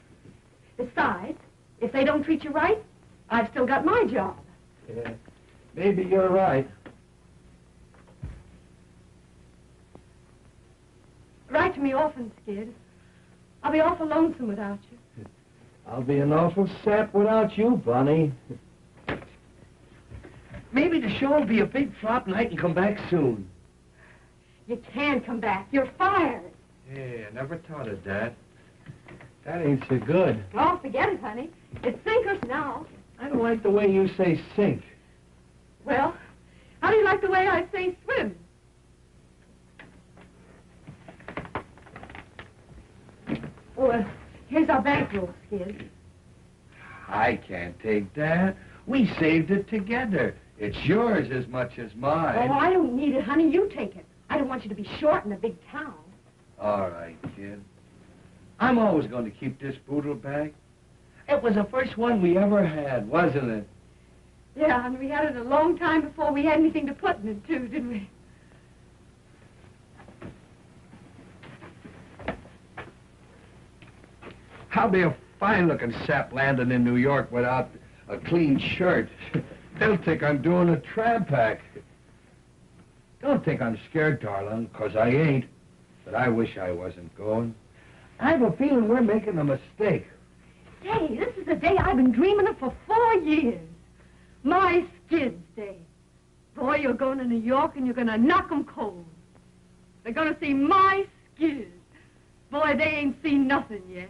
Besides, if they don't treat you right, I've still got my job. Yeah, maybe you're right. Write to me often, Skid. I'll be awful lonesome without you. I'll be an awful sap without you, Bonnie. Maybe the show will be a big flop and I can come back soon. You can come back. You're fired. Yeah, I never thought of that. That ain't so good. Oh, forget it, honey. It's sink or now. I don't like the way you say sink. Well, how do you like the way I say swim? Oh, here's our bankroll, Skid. I can't take that. We saved it together. It's yours as much as mine. Oh, I don't need it, honey. You take it. I don't want you to be short in a big town. All right, kid. I'm always going to keep this boodle bag. It was the first one we ever had, wasn't it? Yeah, and we had it a long time before we had anything to put in it, too, didn't we? I'll be a fine-looking sap landing in New York without a clean shirt. They'll think I'm doing a tramp act. Don't think I'm scared, darling, 'cause I ain't. But I wish I wasn't going. I have a feeling we're making a mistake. Say, this is a day I've been dreaming of for 4 years. My Skid's Day. Boy, you're going to New York and you're going to knock 'em cold. They're going to see my Skid. Boy, they ain't seen nothing yet.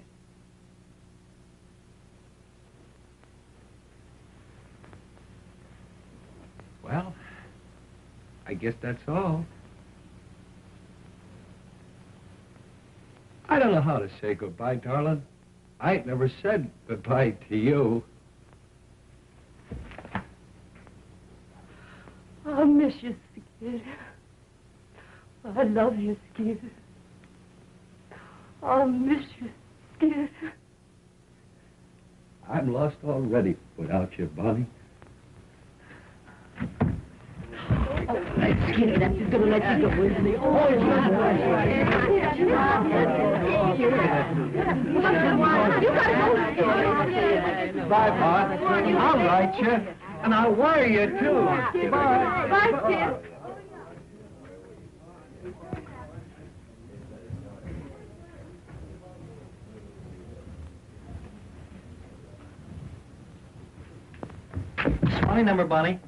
Well, I guess that's all. I don't know how to say goodbye, darling. I ain't never said goodbye to you. I'll miss you, Skid. I love you, Skid. I'll miss you, Skid. I'm lost already without you, Bonnie. That Skinny, that's just gonna let you go, isn't he? Oh, you gotta go. Bye, Bart. I'll write you, and I'll wire you, too. Bye. Bye, Skid. What's my number, Bonnie?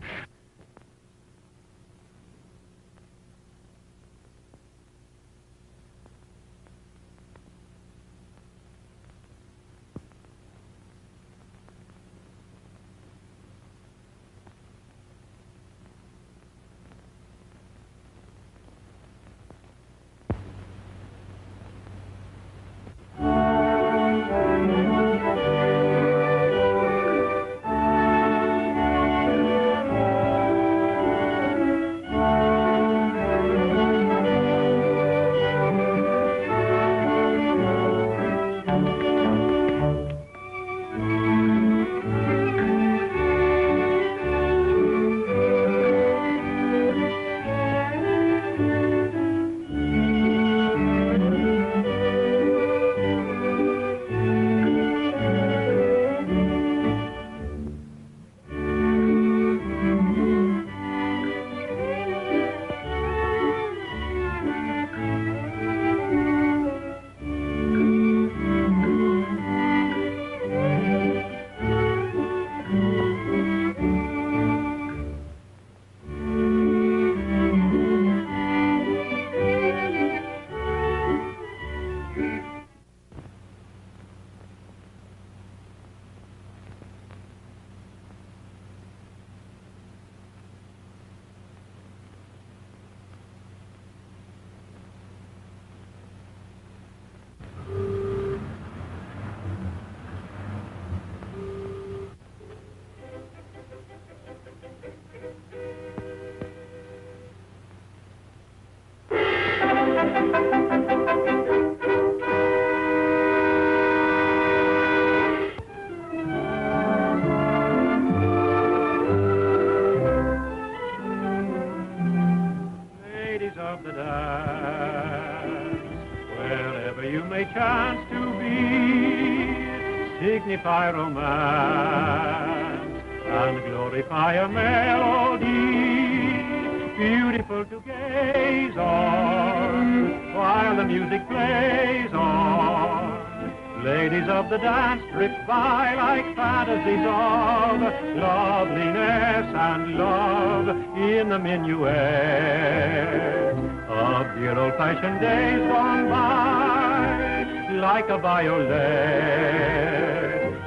may chance to be, signify romance and glorify a melody, beautiful to gaze on while the music plays on. Ladies of the dance drift by like fantasies of loveliness and love in the minuet of dear old-fashioned days gone by, like a violet.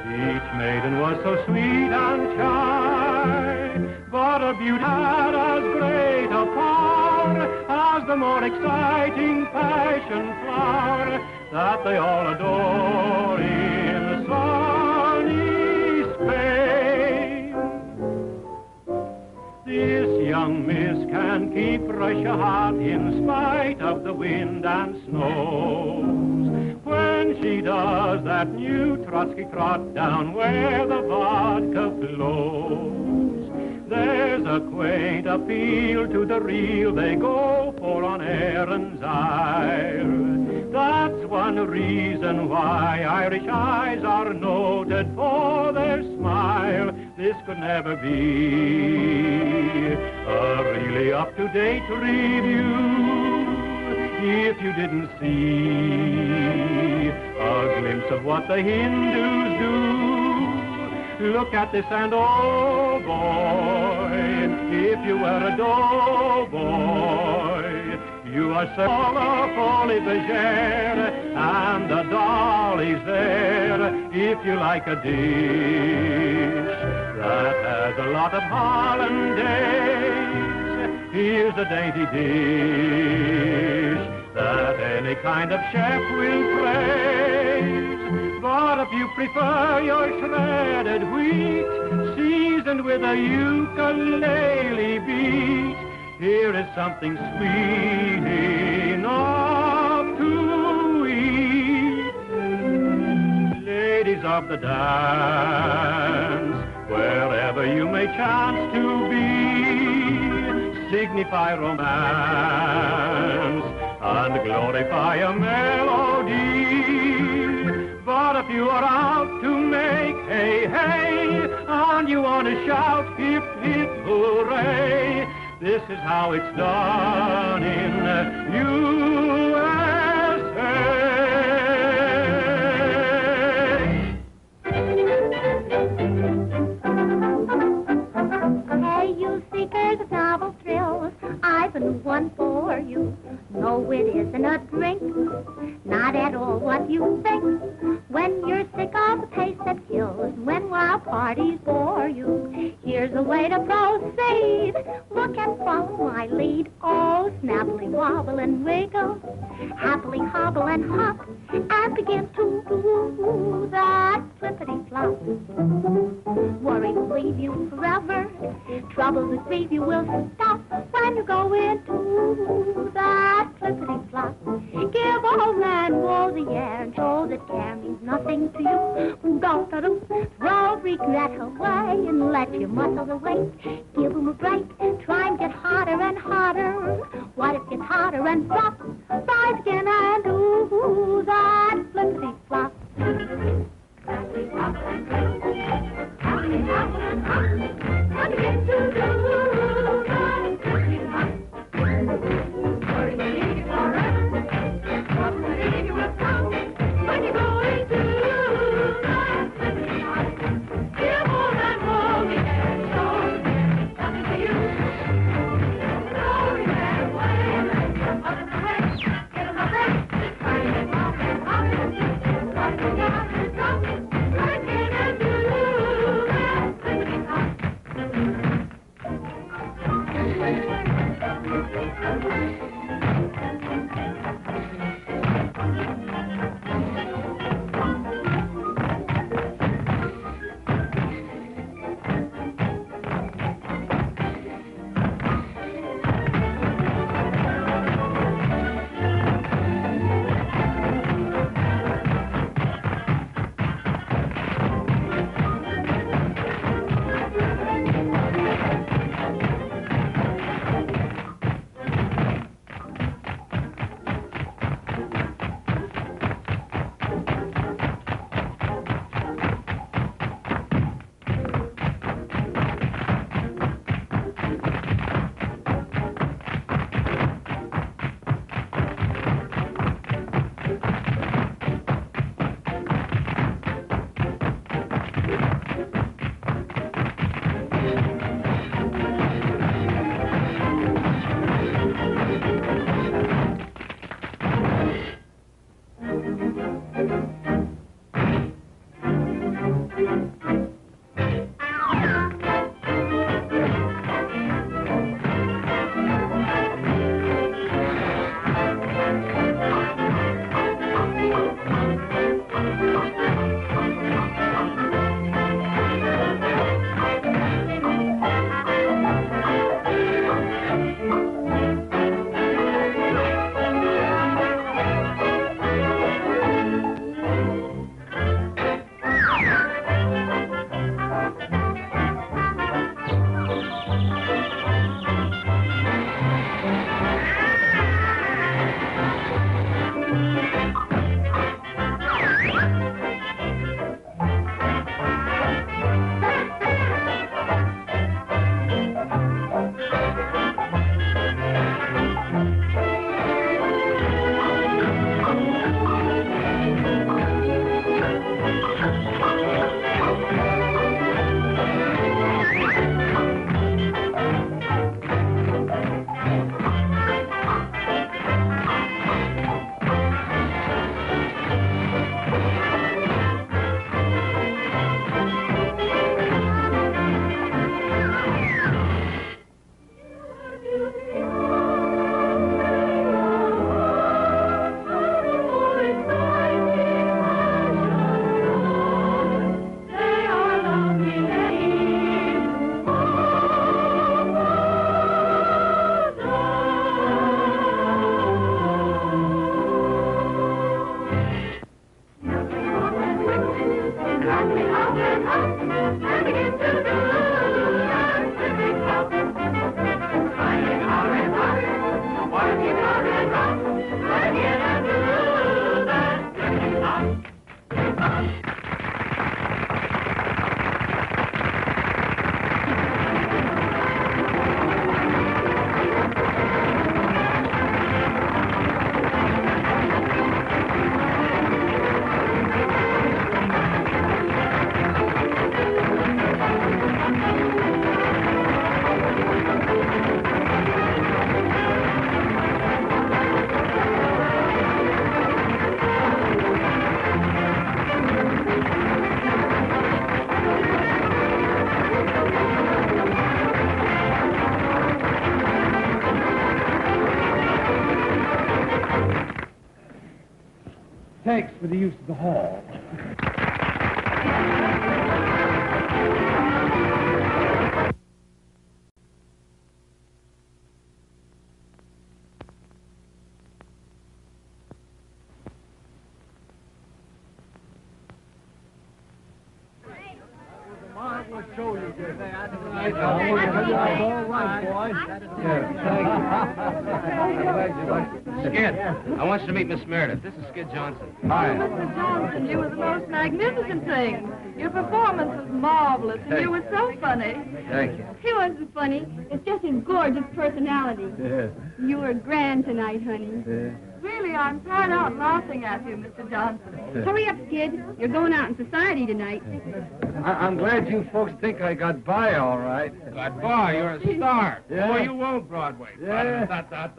Each maiden was so sweet and shy, but her beauty had as great a power as the more exciting passion flower that they all adore in sunny Spain. This young miss can keep Russia hot in spite of the wind and snows. When she does that new Trotsky trot down where the vodka flows, there's a quaint appeal to the real they go for on Erin's Isle. That's one reason why Irish eyes are noted for their smile. This could never be a really up-to-date review if you didn't see a glimpse of what the Hindus do. Look at this and oh boy, if you were a doughboy, you are so fully bergère, and the dolly's there if you like a dish that has a lot of hollandaise. Here's a dainty dish that any kind of chef will praise. But if you prefer your shredded wheat seasoned with a ukulele beat, here is something sweet enough to eat. Ladies of the dance, wherever you may chance to be, signify romance and glorify a melody. But if you are out to make hey, hey, and you want to shout hip, hip, hooray, this is how it's done in USA. Hey, you seekers of novel thrills, I've been one for you. No, it isn't a drink, not at all what you think. When you're sick of the pace that kills, when wild parties bore you, here's a way to proceed. Look and follow my lead. Oh, snappily wobble and wiggle, happily hobble and hop, and begin to do that flippity-flop. Worries will leave you forever, troubles that grieve you will stop when you go into that flippity-flop. Give old man woe the air and show that care means nothing to you. Go-da-doo, throw regret away and let your muscles awake. Give 'em a break, try and get hotter and hotter. What if it's hotter and flop? Rise again and do that flippity-flop. What you get to do that flippity-flop? When you go into that flippity-flop, give all that holy and show nothing to you. Glory that way, up in the way, get 'em up there, try and get off and Thanks for the use of the hall. Marvelous show you did. Skid, I want you to meet Miss Meredith. This is Skid Johnson. Hi. Mr. Johnson, you were the most magnificent thing. Your performance was marvelous, and you were so funny. Thank you. He wasn't funny. It's just his gorgeous personality. Yeah. You were grand tonight, honey. Yeah. Really, I'm tired out laughing at you, Mr. Johnson. Hurry up, Skid. You're going out in society tonight. I'm glad you folks think I got by all right. Got by, you're a star. Yeah. Boy, you won't Broadway. Yeah. You like that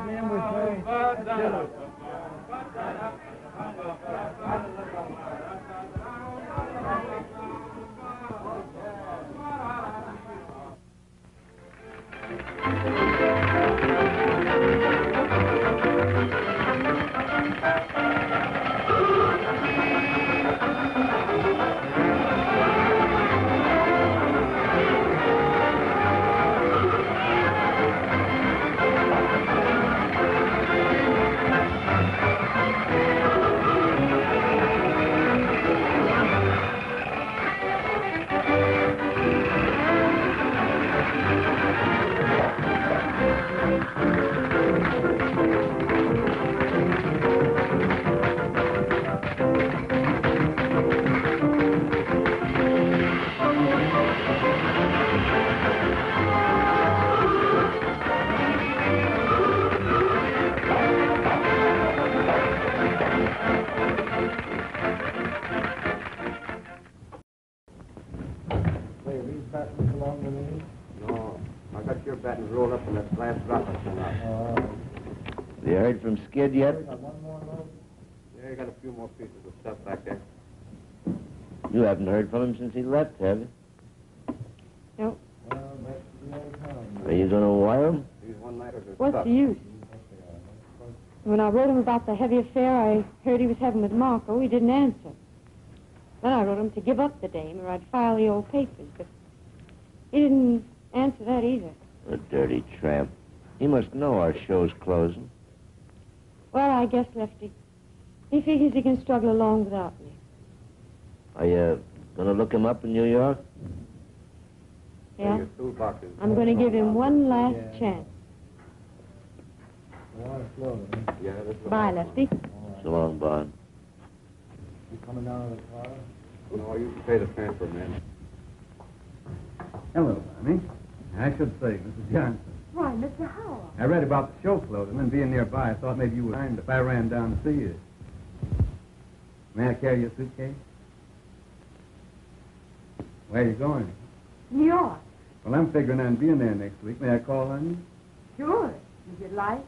number, sir? heard from Skid yet? Yeah, I got a few more pieces of stuff back there. You haven't heard from him since he left, have you? No. Are you going to wire him? These one-nighters are What's stuck. the use? When I wrote him about the heavy affair I heard he was having with Marco, he didn't answer. Then I wrote him to give up the dame or I'd file the old papers, but he didn't answer that either. A dirty tramp. He must know our show's closing. Well, I guess, Lefty, he figures he can struggle along without me. Are you going to look him up in New York? Yeah? Your toolboxes. I'm going to give him one last chance. Yeah, this is Bye, Lefty. So long, Bond. You coming down in the car? No, you can pay the transfer, man. Hello, Bonnie. I should say, Mrs. Johnson. Why, Mr. Howell? I read about the show closing, and being nearby, I thought maybe you would mind if I ran down to see you. May I carry your suitcase? Where are you going? New York. Well, I'm figuring on being there next week. May I call on you? Sure, if you'd like.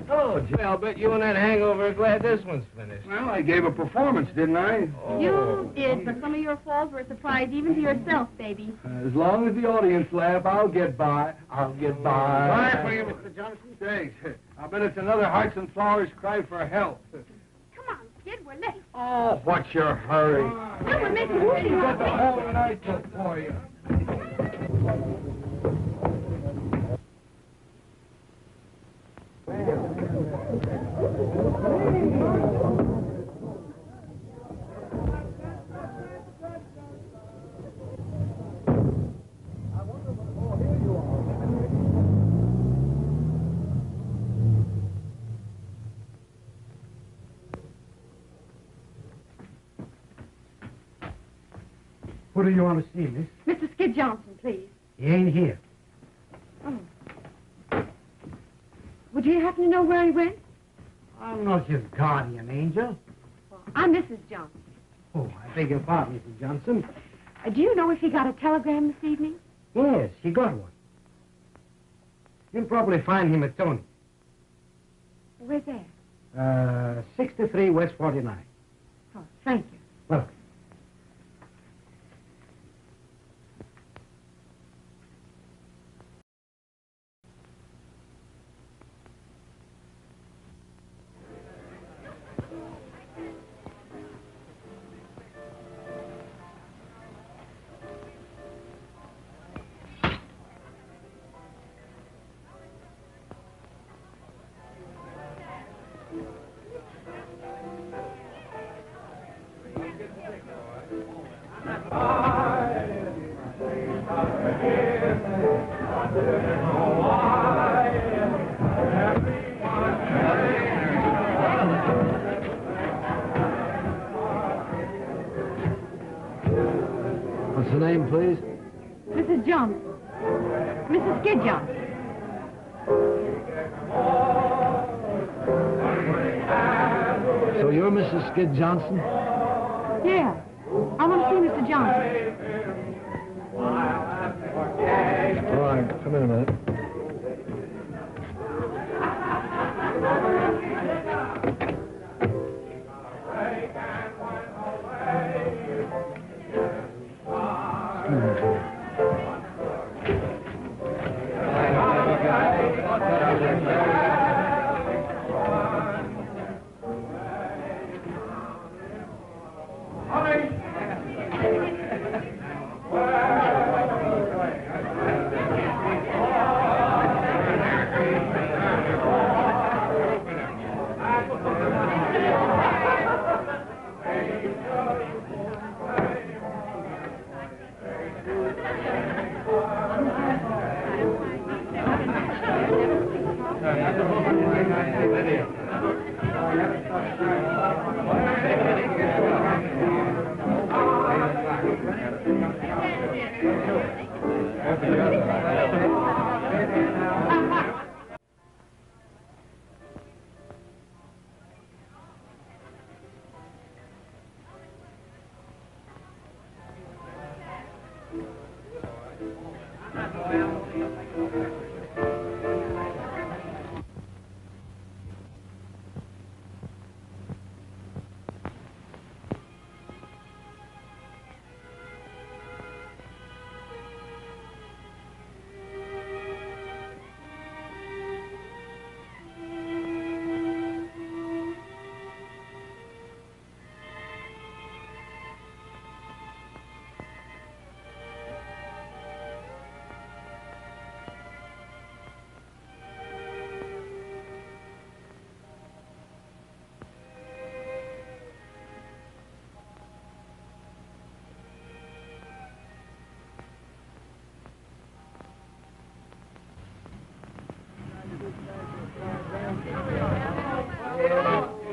Oh, Jay, I'll bet you and that hangover are glad this one's finished. Well, I gave a performance, didn't I? You did, but some of your falls were a surprise even to yourself, baby. As long as the audience laugh, I'll get by. I'll get by. Bye for you, Mr. Johnson. Thanks. I bet it's another Hearts and Flowers cry for help. Come on, kid, we're late. Oh, what's your hurry? No, we're making You got the whole night for you. Who do you want to see, miss? Mr. Skid Johnson, please. He ain't here. Oh. Would you happen to know where he went? I'm not his guardian angel. I'm Mrs. Johnson. Oh, I beg your pardon, Mrs. Johnson. Do you know if he got a telegram this evening? Yes, he got one. You'll probably find him at Tony. Where's that? 63 West 49. Oh, thank you. Welcome. What's the name, please? Mrs. Johnson. Mrs. Skid Johnson. So you're Mrs. Skid Johnson? Yeah. I want to see Mr. Johnson. All right, come in a minute.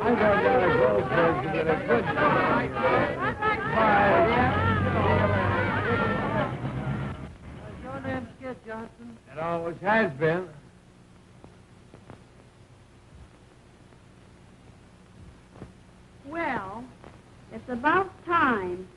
I'm going down to Goldberg's to get a good Your name's Skid, Johnson. It always has been. Well, it's about time.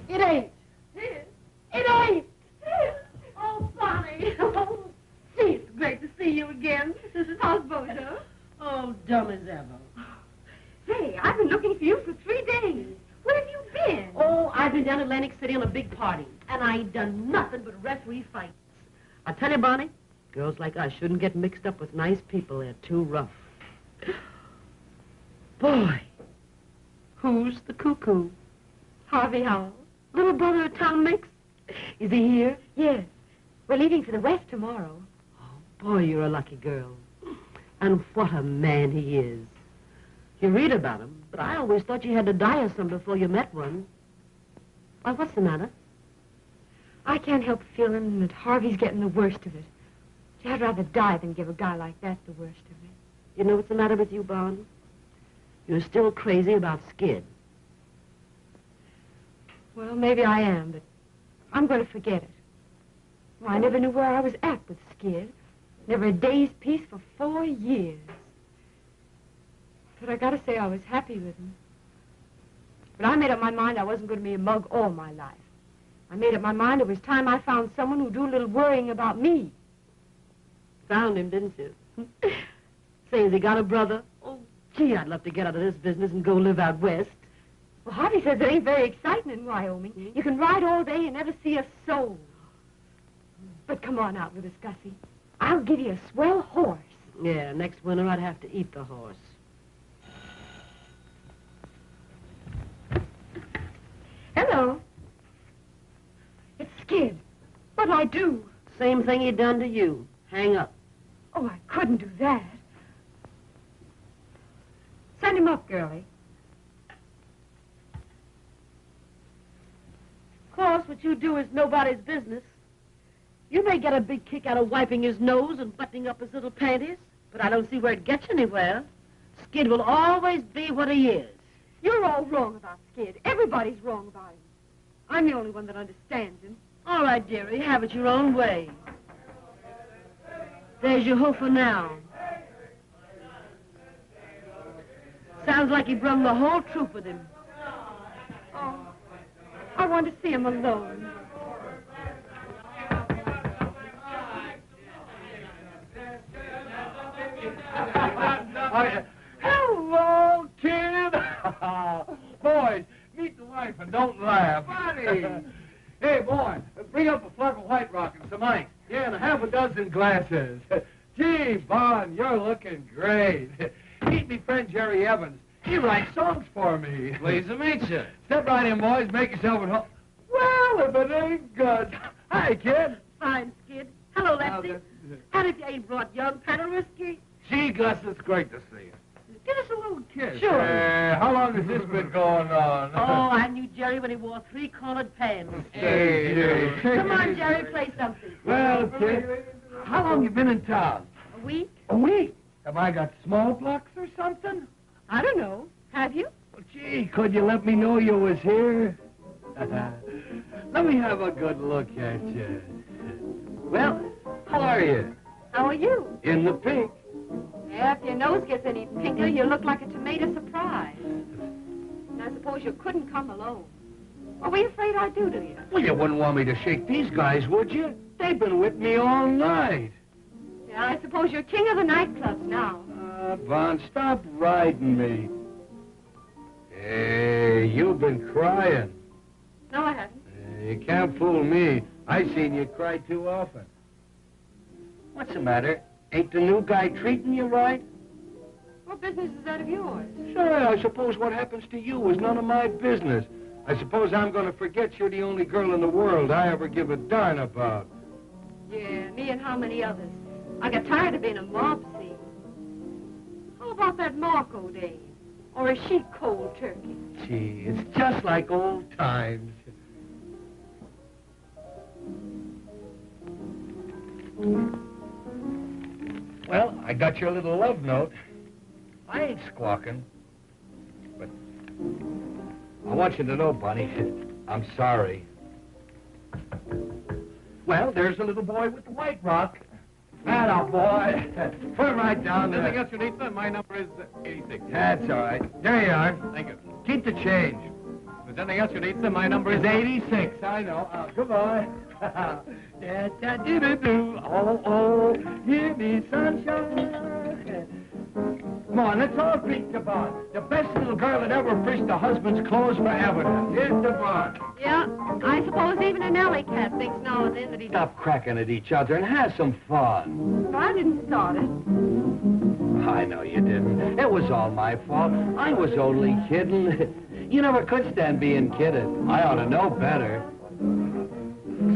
It ain't. It ain't. Oh, Bonnie. Oh, gee, it's great to see you again. How's Bojo? Oh, dumb as ever. Hey, I've been looking for you for 3 days. Where have you been? Oh, I've been down in Atlantic City on a big party, and I ain't done nothing but referee fights. I tell you, Bonnie, girls like us shouldn't get mixed up with nice people. They're too rough. Boy, who's the cuckoo? Harvey Howell. Little brother of Tom Mix. Is he here? Yes. We're leaving for the West tomorrow. Boy, you're a lucky girl. And what a man he is. You read about him, but I always thought you had to die of some before you met one. Why, what's the matter? I can't help feeling that Harvey's getting the worst of it. I'd rather die than give a guy like that the worst of it. You know what's the matter with you, Bond? You're still crazy about Skid. Well, maybe I am, but I'm going to forget it. Well, I never knew where I was at with Skid. Never a day's peace for 4 years. But I got to say I was happy with him. But I made up my mind I wasn't going to be a mug all my life. I made up my mind it was time I found someone who'd do a little worrying about me. Found him, didn't you? Say, has he got a brother? Oh, gee, I'd love to get out of this business and go live out west. Well, Harvey says it ain't very exciting in Wyoming. You can ride all day and never see a soul. But come on out with us, Gussie. I'll give you a swell horse. Yeah, next winter I'd have to eat the horse. Hello. It's Skid. What'll I do? Same thing he done to you. Hang up. Oh, I couldn't do that. Send him up, girlie. Of course, what you do is nobody's business. You may get a big kick out of wiping his nose and buttoning up his little panties, but I don't see where it gets you anywhere. Skid will always be what he is. You're all wrong about Skid. Everybody's wrong about him. I'm the only one that understands him. All right, dearie, have it your own way. There's your hoofer now. Sounds like he brung the whole troop with him. Oh, I want to see him alone. Hello, kid. Boys, meet the wife and don't laugh. Funny. Hey, boy, bring up a plug of White Rock and some ice. Yeah, and half a dozen glasses. Gee, Bon, you're looking great. Meet me friend Jerry Evans. He writes songs for me. Pleased to meet you. Step right in, boys. Make yourself at home. Well, if it ain't good. Hi, kid. Fine, Skid. Hello, Lefty. And if you ain't brought young Penner whiskey? Gee, Gus, it's great to see you. Give us a little kiss. Sure. How long has this been going on? Oh, I knew Jerry when he wore three-cornered pants. Hey. Come on, Jerry, play something. Well, kid, how long you been in town? A week? A week? Have I got smallpox or something? I don't know. Have you? Well, gee, could you let me know you was here? Let me have a good look at you. Well, how are you? How are you? In the pink. Yeah, if your nose gets any pinker, you look like a tomato surprise. And I suppose you couldn't come alone. What were you afraid I'd do to you? Well, you wouldn't want me to shake these guys, would you? They've been with me all night. Yeah, I suppose you're king of the nightclubs now. Von, stop riding me. Hey, you've been crying. No, I haven't. You can't fool me. I seen you cry too often. What's the matter? Ain't the new guy treating you right? What business is that of yours? Sure, I suppose what happens to you is none of my business. I suppose I'm going to forget you're the only girl in the world I ever give a darn about. Yeah, me and how many others? I got tired of being a mob scene. How about that Marco dame? Or is she cold turkey? Gee, it's just like old times. Well, I got your little love note. I ain't squawking. But I want you to know, Bunny, I'm sorry. Well, there's the little boy with the white rock. Atta boy. Put it right down there. Anything else you need, sir? My number is 86. That's all right. There you are. Thank you. Keep the change. If there's anything else you need, sir, my number is 86. I know. Goodbye. Da-da-dee-doo-doo. Oh, oh, give me sunshine. Come on, let's all drink the bond. The best little girl that ever fished a husband's clothes for evidence. Here's the bond. Yeah, I suppose even an alley cat thinks now and then that he... Stop cracking at each other and have some fun. I didn't start it. I know you didn't. It was all my fault. I was only kidding. You never could stand being kidded. I ought to know better.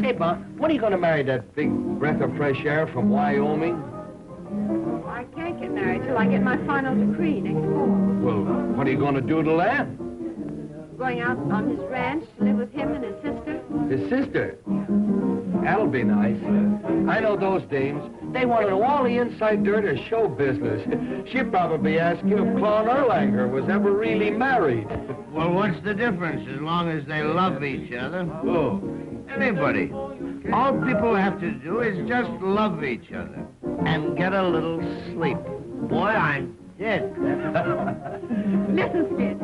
Say, Bon, when are you going to marry that big breath of fresh air from Wyoming? I can't get married till I get my final decree next fall. Well, what are you going to do to land? Going out on his ranch to live with him and his sister. His sister? That'll be nice. I know those dames. They want to know all the inside dirt of show business. She'd probably ask you if Claude Erlanger was ever really married. Well, what's the difference as long as they love each other? Oh. Anybody. All people have to do is just love each other and get a little sleep. Boy, I'm dead. Listen, Skid.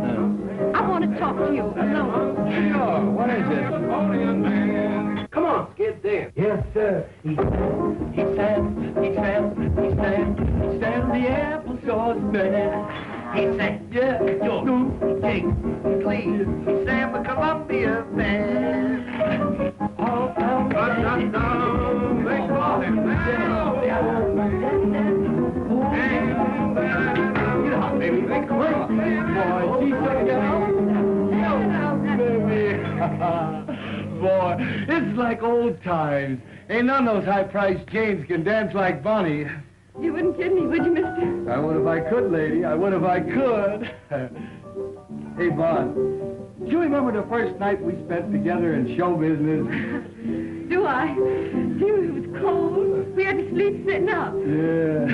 I want to talk to you alone. Sure. What is it? Come on, Skid, there. Yes, sir. He sang the applesauce man. He sang, yeah, yo, take, clean, Sam the Columbia Band. All down, they call him now. Get out, baby. They call him. Boy, she's so Boy, it's like old times. Ain't none of those high-priced Janes can dance like Bonnie. You wouldn't kid me, would you, mister? I would if I could, lady. I would if I could. Hey, Bon, do you remember the first night we spent together in show business? Do I? Gee, it was cold. We had to sleep sitting up. Yeah,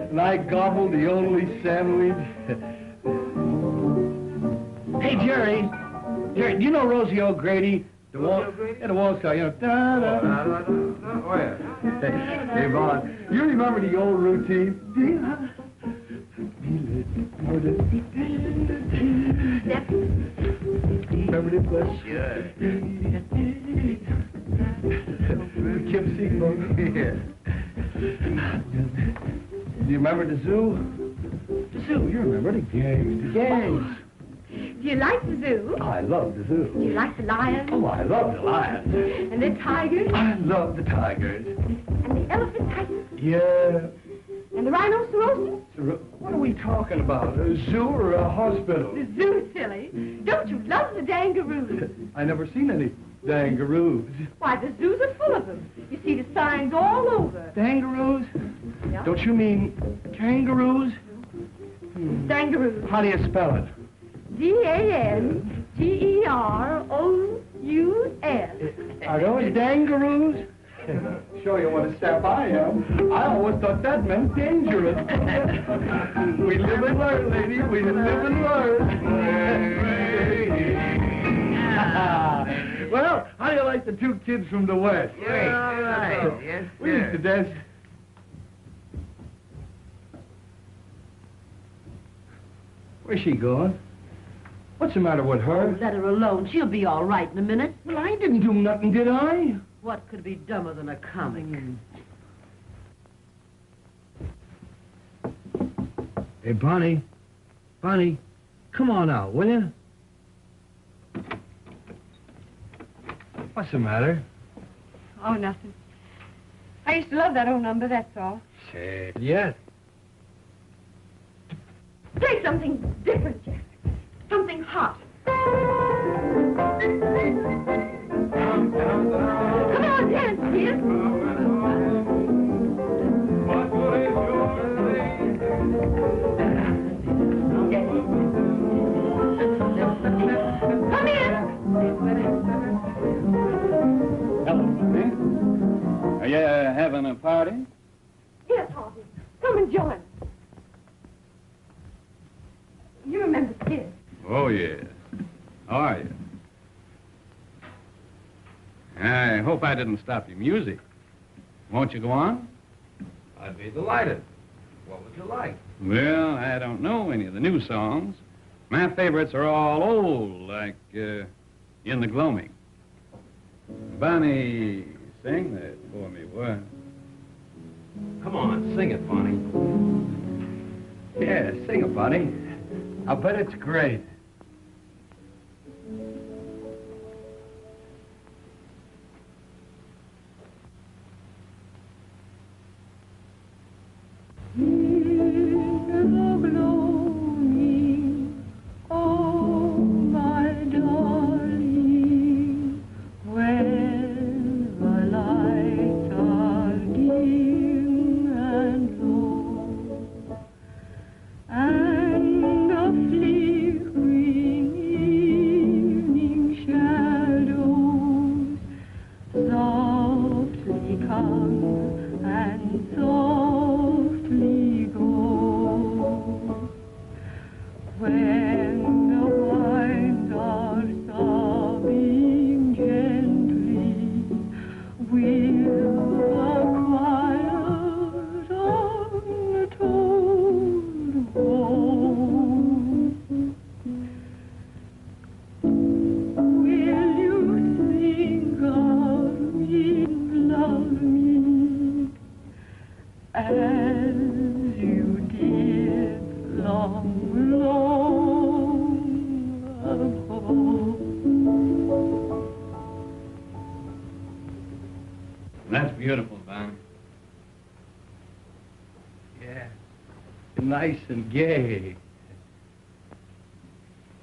and I gobbled the only sandwich. Hey, Jerry. Jerry, do you know Rosie O'Grady? The Wall Star, you know. Oh, yeah. Hey, Bon, you remember the old routine? Remember this one? Sure. Kim Seaboat? Yeah. Do you remember the zoo? The zoo, you remember the gangs. The gangs. Do you like the zoo? Oh, I love the zoo. Do you like the lions? Oh, I love the lions. And the tigers? I love the tigers. And the elephant tigers? Yeah. And the rhinoceroses? What are we talking about? A zoo or a hospital? The zoo, silly. Don't you love the dangaroos? I never seen any dangaroos. Why, the zoos are full of them. You see the signs all over. Dangaroos? Yeah. Don't you mean kangaroos? Dangaroos. How do you spell it? D-A-N-G-E-R-O-U-S. Are those dangaroos? Show you what a step I am. I always thought that meant dangerous. We live and learn, lady. We live and learn. Well, how do you like the two kids from the West? Great. All right. Yes, sir. We used to dance. Where's she going? What's the matter with her? Oh, let her alone. She'll be all right in a minute. Well, I didn't do nothing, did I? What could be dumber than a comic? Hey, Bonnie. Bonnie, come on out, will you? What's the matter? Oh, nothing. I used to love that old number, that's all. Say it yet. Play something different, Jack. Something hot. Come on, dance, dear. Come in. Hello, Bobby. Are you having a party? Yes, Harvey. Come and join us. You remember Sid. Oh, yes. How are you? I hope I didn't stop your music. Won't you go on? I'd be delighted. What would you like? Well, I don't know any of the new songs. My favorites are all old, like In the Gloaming. Bonnie, sing that for me, what? Come on, sing it, Bonnie. Yeah, sing it, Bonnie. I bet it's great. as you did long, long beautiful, Bonnie. Yeah. Nice and gay.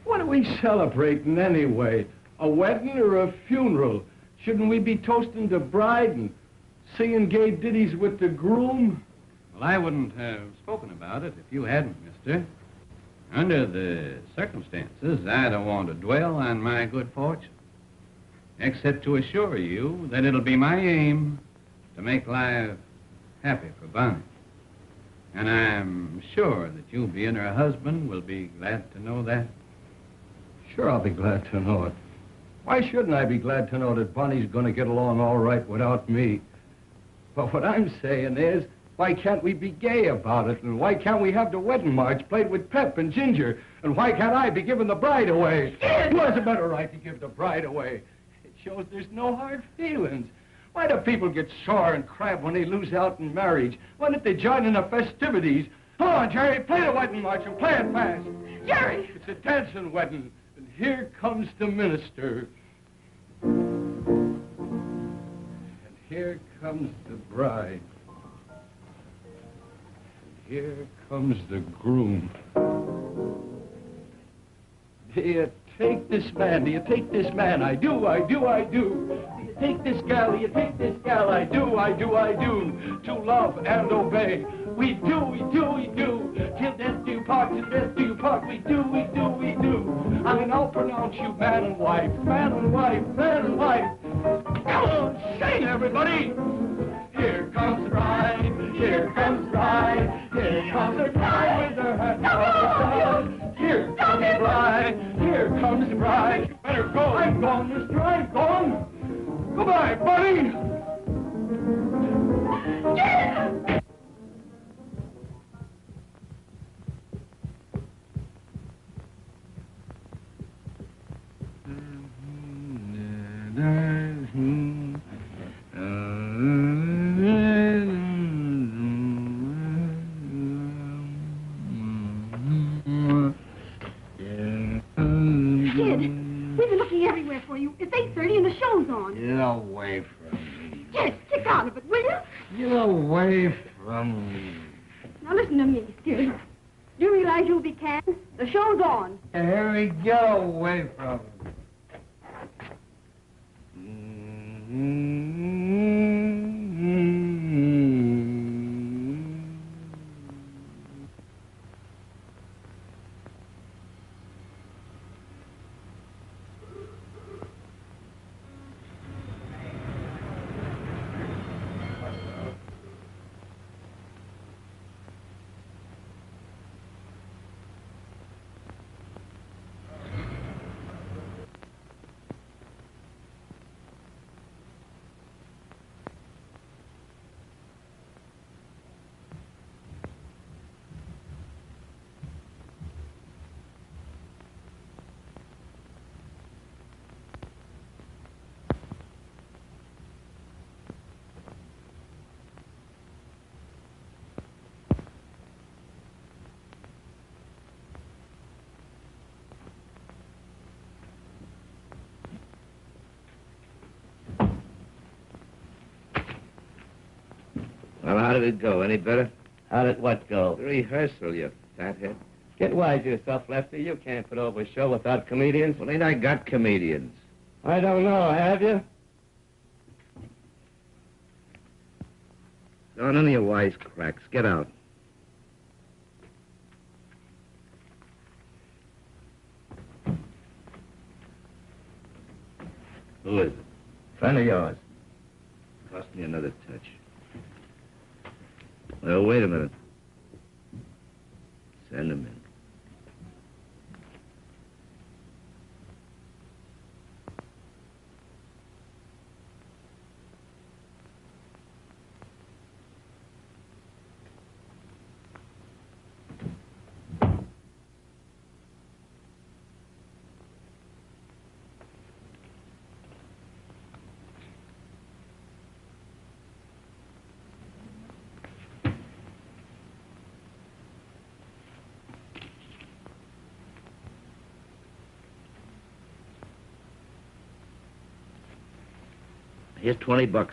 What are we celebrating anyway? A wedding or a funeral? Shouldn't we be toasting the bride and singing gay ditties with the groom? Well, I wouldn't have spoken about it if you hadn't, mister. Under the circumstances, I don't want to dwell on my good fortune, except to assure you that it'll be my aim to make life happy for Bonnie. And I'm sure that you, being her husband, will be glad to know that. Sure, I'll be glad to know it. Why shouldn't I be glad to know that Bonnie's going to get along all right without me? But what I'm saying is, why can't we be gay about it? And why can't we have the wedding march played with pep and ginger? And why can't I be giving the bride away? Who has a better right to give the bride away? It shows there's no hard feelings. Why do people get sore and crab when they lose out in marriage? Why don't they join in the festivities? Come on, Jerry, play the wedding march and play it fast. Jerry! It's a dancing wedding, and here comes the minister. And here comes the bride. Here comes the groom. Do you take this man? Do you take this man? I do, I do, I do. Do you take this gal? Do you take this gal? I do, I do, I do. To love and obey. We do, we do, we do. Till death do you part, till death do you part. We do, we do, we do. I mean, I'll pronounce you man and wife, man and wife, man and wife. Come on, sing, everybody. Here comes the bride, here comes the bride, here comes the bride with her hat on. Here comes the bride, here comes the bride. You better go. I'm gone, mister, I'm gone. Goodbye, buddy. Yeah! Get away from me. Yes, stick out of it, will you? Get away from me. Now listen to me, Skid. Do you realize you'll be canned? The show's on. Harry, get away from me. Well, how did it go? Any better? How did what go? The rehearsal, you fathead. Get wise yourself, Lefty. You can't put over a show without comedians. Well, ain't I got comedians? I don't know, have you? No, none of your wisecracks. Get out. Who is it? Friend of yours. Cost me another touch. Well, wait a minute. Send him in. Here's $20.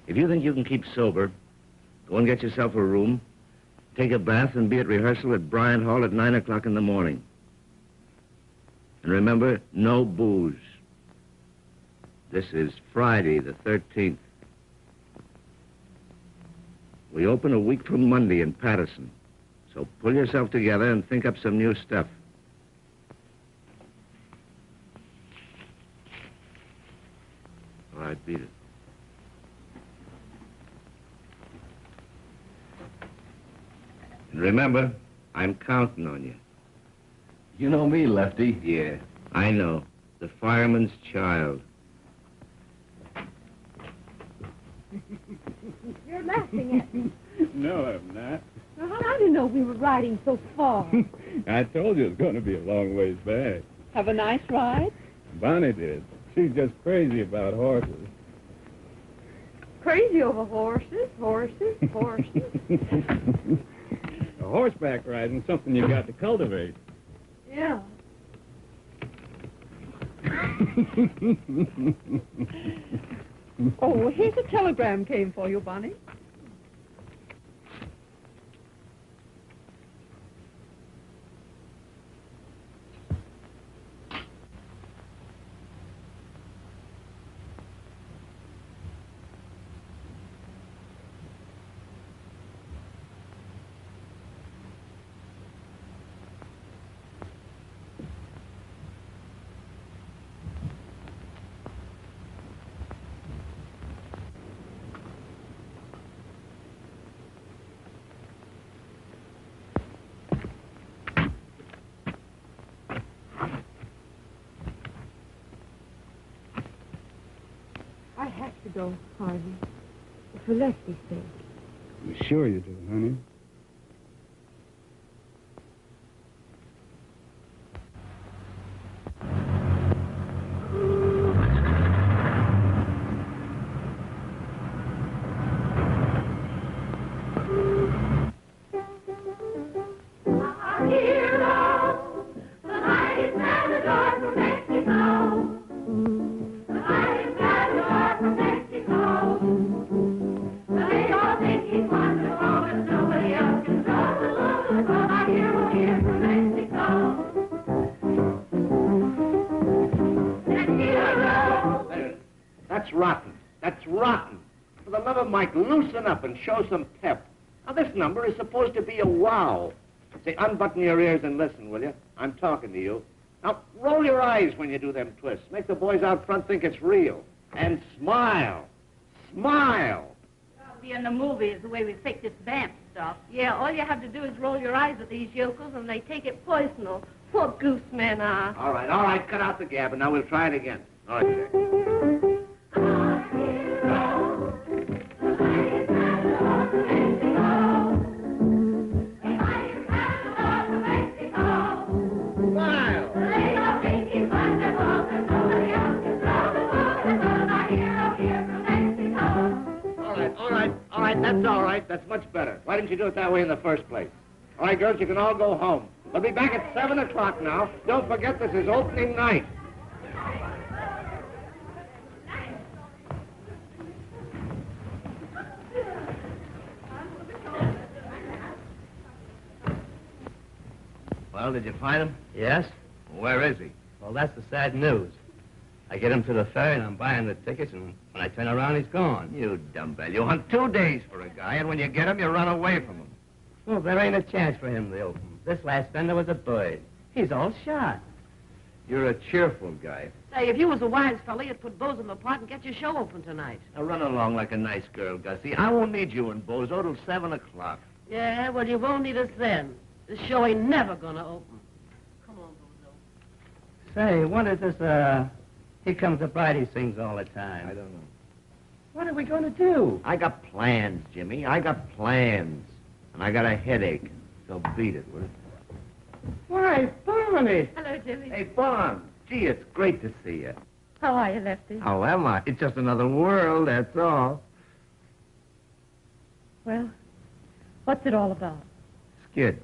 If you think you can keep sober, go and get yourself a room, take a bath, and be at rehearsal at Bryant Hall at 9 o'clock in the morning. And remember, no booze. This is Friday, the 13th. We open a week from Monday in Patterson. So pull yourself together and think up some new stuff. All right, beat it. And remember, I'm counting on you. You know me, Lefty. Yeah, I know. The fireman's child. You're laughing at me. No, I'm not. Now, I didn't know we were riding so far. I told you it's going to be a long ways back. Have a nice ride? Bonnie did. She's just crazy about horses. Crazy over horses, horses, horses. Horseback riding's something you got to cultivate. Yeah. Oh, here's a telegram came for you, Bonnie. I have to go, Harvey. For Leslie's sake. You sure you do, honey? That's rotten. That's rotten. For the love of Mike, loosen up and show some pep. Now, this number is supposed to be a wow. Say, unbutton your ears and listen, will you? I'm talking to you. Now, roll your eyes when you do them twists. Make the boys out front think it's real. And smile. Smile. Be in the movies the way we fake this vamp stuff. Yeah, all you have to do is roll your eyes at these yokels and they take it personal. Poor goose men are. All right, cut out the gab, and now we'll try it again. All right, Jack. All right, that's all right. That's much better. Why didn't you do it that way in the first place? All right, girls, you can all go home. We'll be back at 7 o'clock now. Don't forget this is opening night. Well, did you find him? Yes? Where is he? Well, that's the sad news. I get him to the ferry, and I'm buying the tickets, and when I turn around, he's gone. You dumbbell. You hunt 2 days for a guy, and when you get him, you run away from him. Well, there ain't a chance for him to open. This last fender was a bird. He's all shot. You're a cheerful guy. Say, if you was a wise fella, you'd put Bozo in the pot and get your show open tonight. Now run along like a nice girl, Gussie. I won't need you and Bozo till 7 o'clock. Yeah, well, you won't need us then. This show ain't never gonna open. Come on, Bozo. Say, what is this, Here Comes the Bride he sings all the time? I don't know. What are we going to do? I got plans, Jimmy. I got plans. And I got a headache. So beat it, will you? Why, Bonnie. Hello, Jimmy. Hey, Bon. Gee, it's great to see you. How are you, Lefty? How am I? It's just another world, that's all. Well, what's it all about? Skid.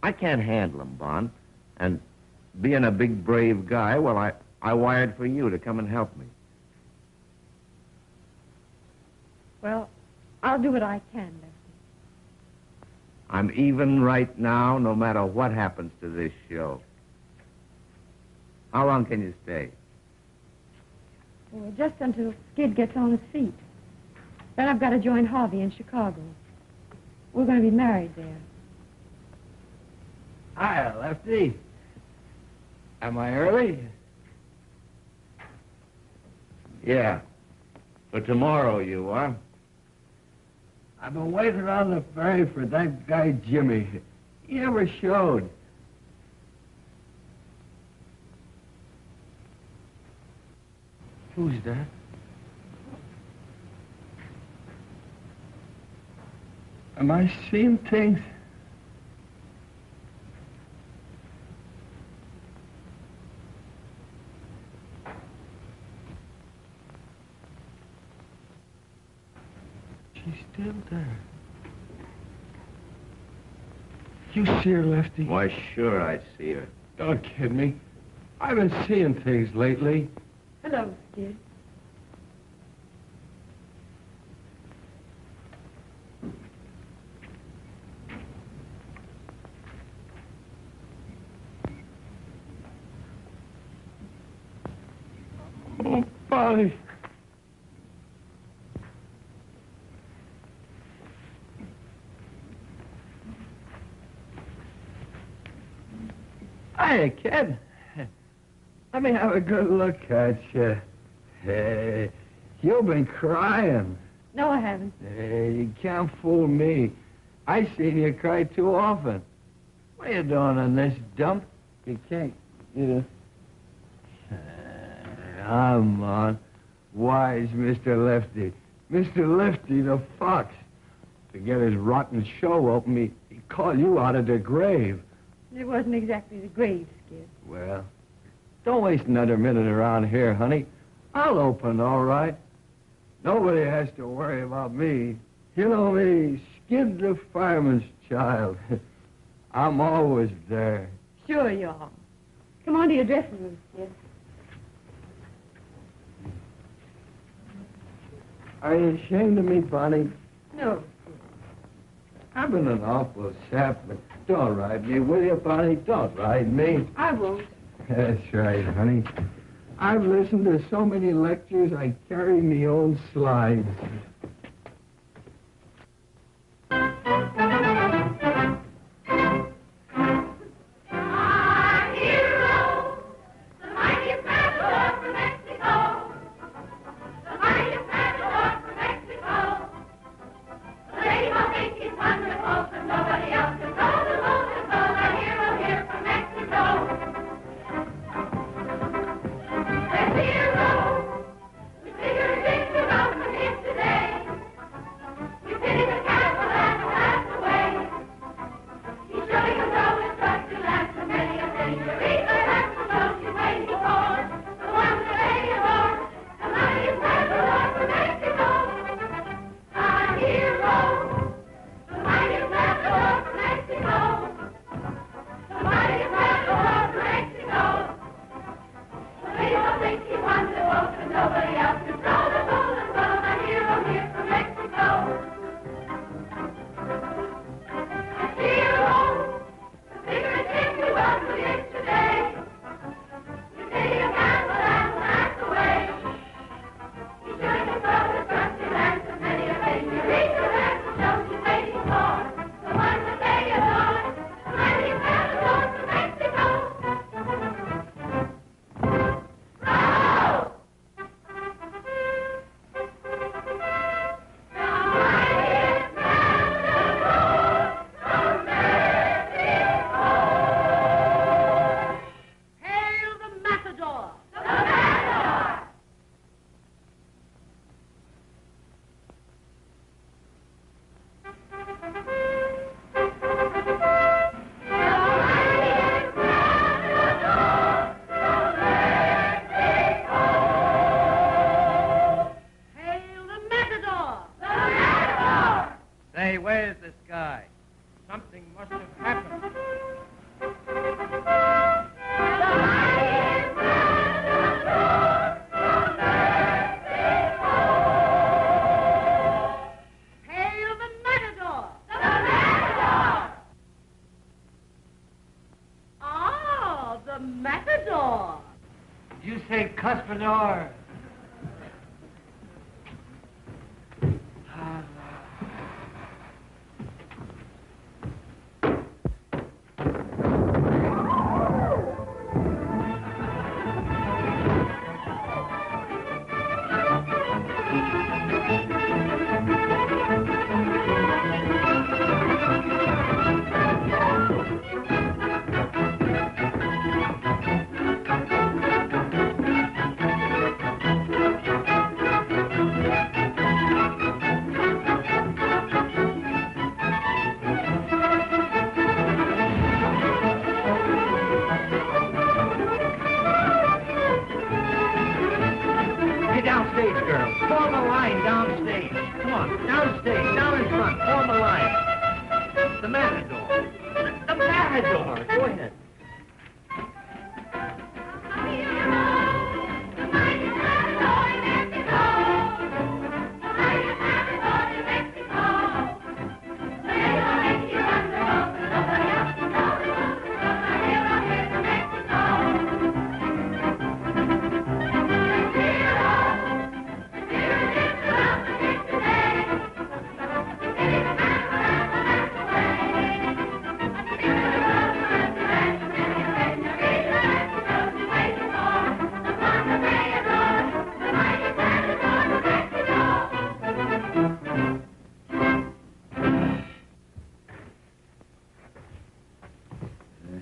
I can't handle him, Bon. And being a big, brave guy, well, I wired for you to come and help me. Well, I'll do what I can, Lefty. I'm even right now, no matter what happens to this show. How long can you stay? Well, just until Skid gets on his feet. Then I've got to join Harvey in Chicago. We're going to be married there. Hi, Lefty. Am I early? Yeah. For tomorrow, you are. I've been waiting on the ferry for that guy Jimmy. He never showed. Who's that? Am I seeing things? She's still there. You see her, Lefty? Why, sure I see her. Don't kid me. I've been seeing things lately. Hello, Skid. Oh, Polly. Hiya, kid. Let me have a good look at you. Hey, you've been crying. No, I haven't. Hey, you can't fool me. I seen you cry too often. What are you doing on this dump? You can't, Come on. Wise Mr. Lefty. Mr. Lefty the Fox. To get his rotten show open, he'd call you out of the grave. It wasn't exactly the grave, Skid. Well, don't waste another minute around here, honey. I'll open, all right. Nobody has to worry about me. You know me, Skid the fireman's child. I'm always there. Sure you are. Come on to your dressing room, Skid. Are you ashamed of me, Bonnie? No. I've been an awful sap, but don't ride me, will you, Bonnie? Don't ride me. I won't. That's right, honey. I've listened to so many lectures, I carry me old slides. Today. matador. Did you say cuspidor?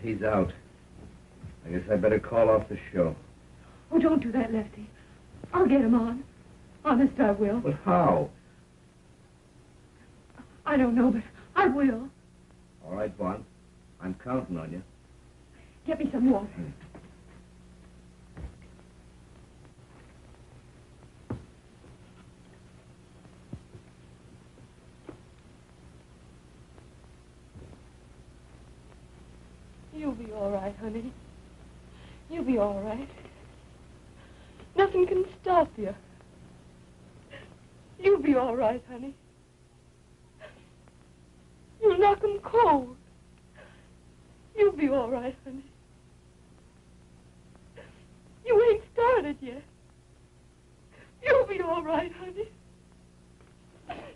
He's out. I guess I better call off the show. Oh, don't do that, Lefty. I'll get him on. Honest, I will. But how? I don't know, but I will. All right, Vaughn. I'm counting on you. Get me some water. You'll be all right, honey. You'll be all right. Nothing can stop you. You'll be all right, honey. You'll knock 'em cold. You'll be all right, honey. You ain't started yet. You'll be all right, honey.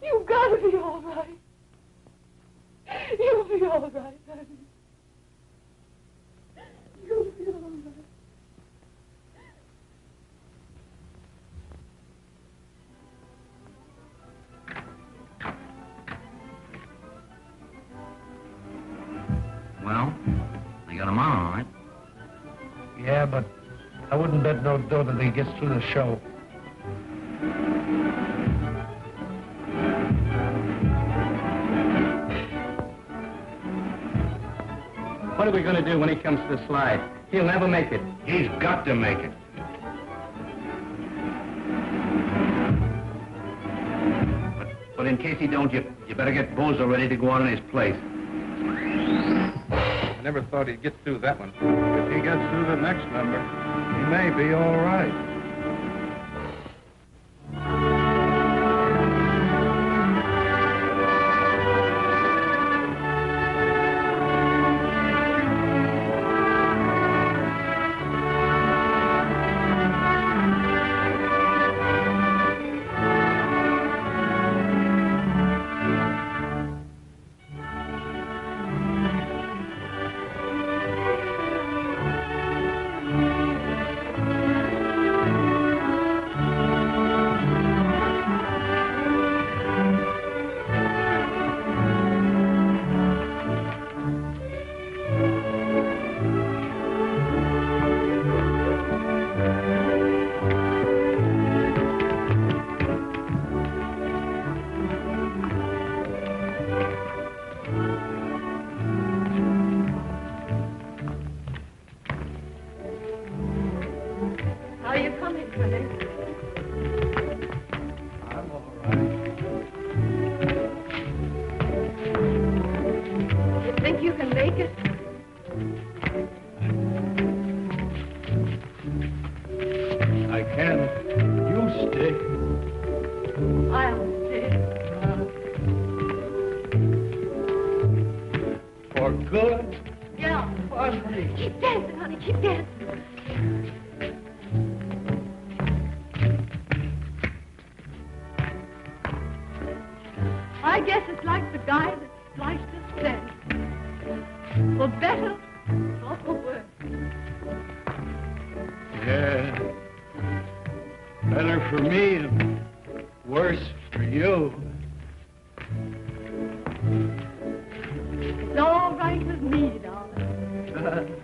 You've got to be all right. You'll be all right, honey. You'll be all right. Well, they got him on, all right. Yeah, but I wouldn't bet no dough that he gets through the show. What are we going to do when he comes to the slide? He'll never make it. He's got to make it. But in case he don't, you better get Bozo ready to go on in his place. I never thought he'd get through that one. If he gets through the next number, he may be all right. Keep dancing, honey, keep dancing. I guess it's like the guy that sliced us said. For better or for worse. Yeah. Better for me and worse for you. It's all right with me, darling.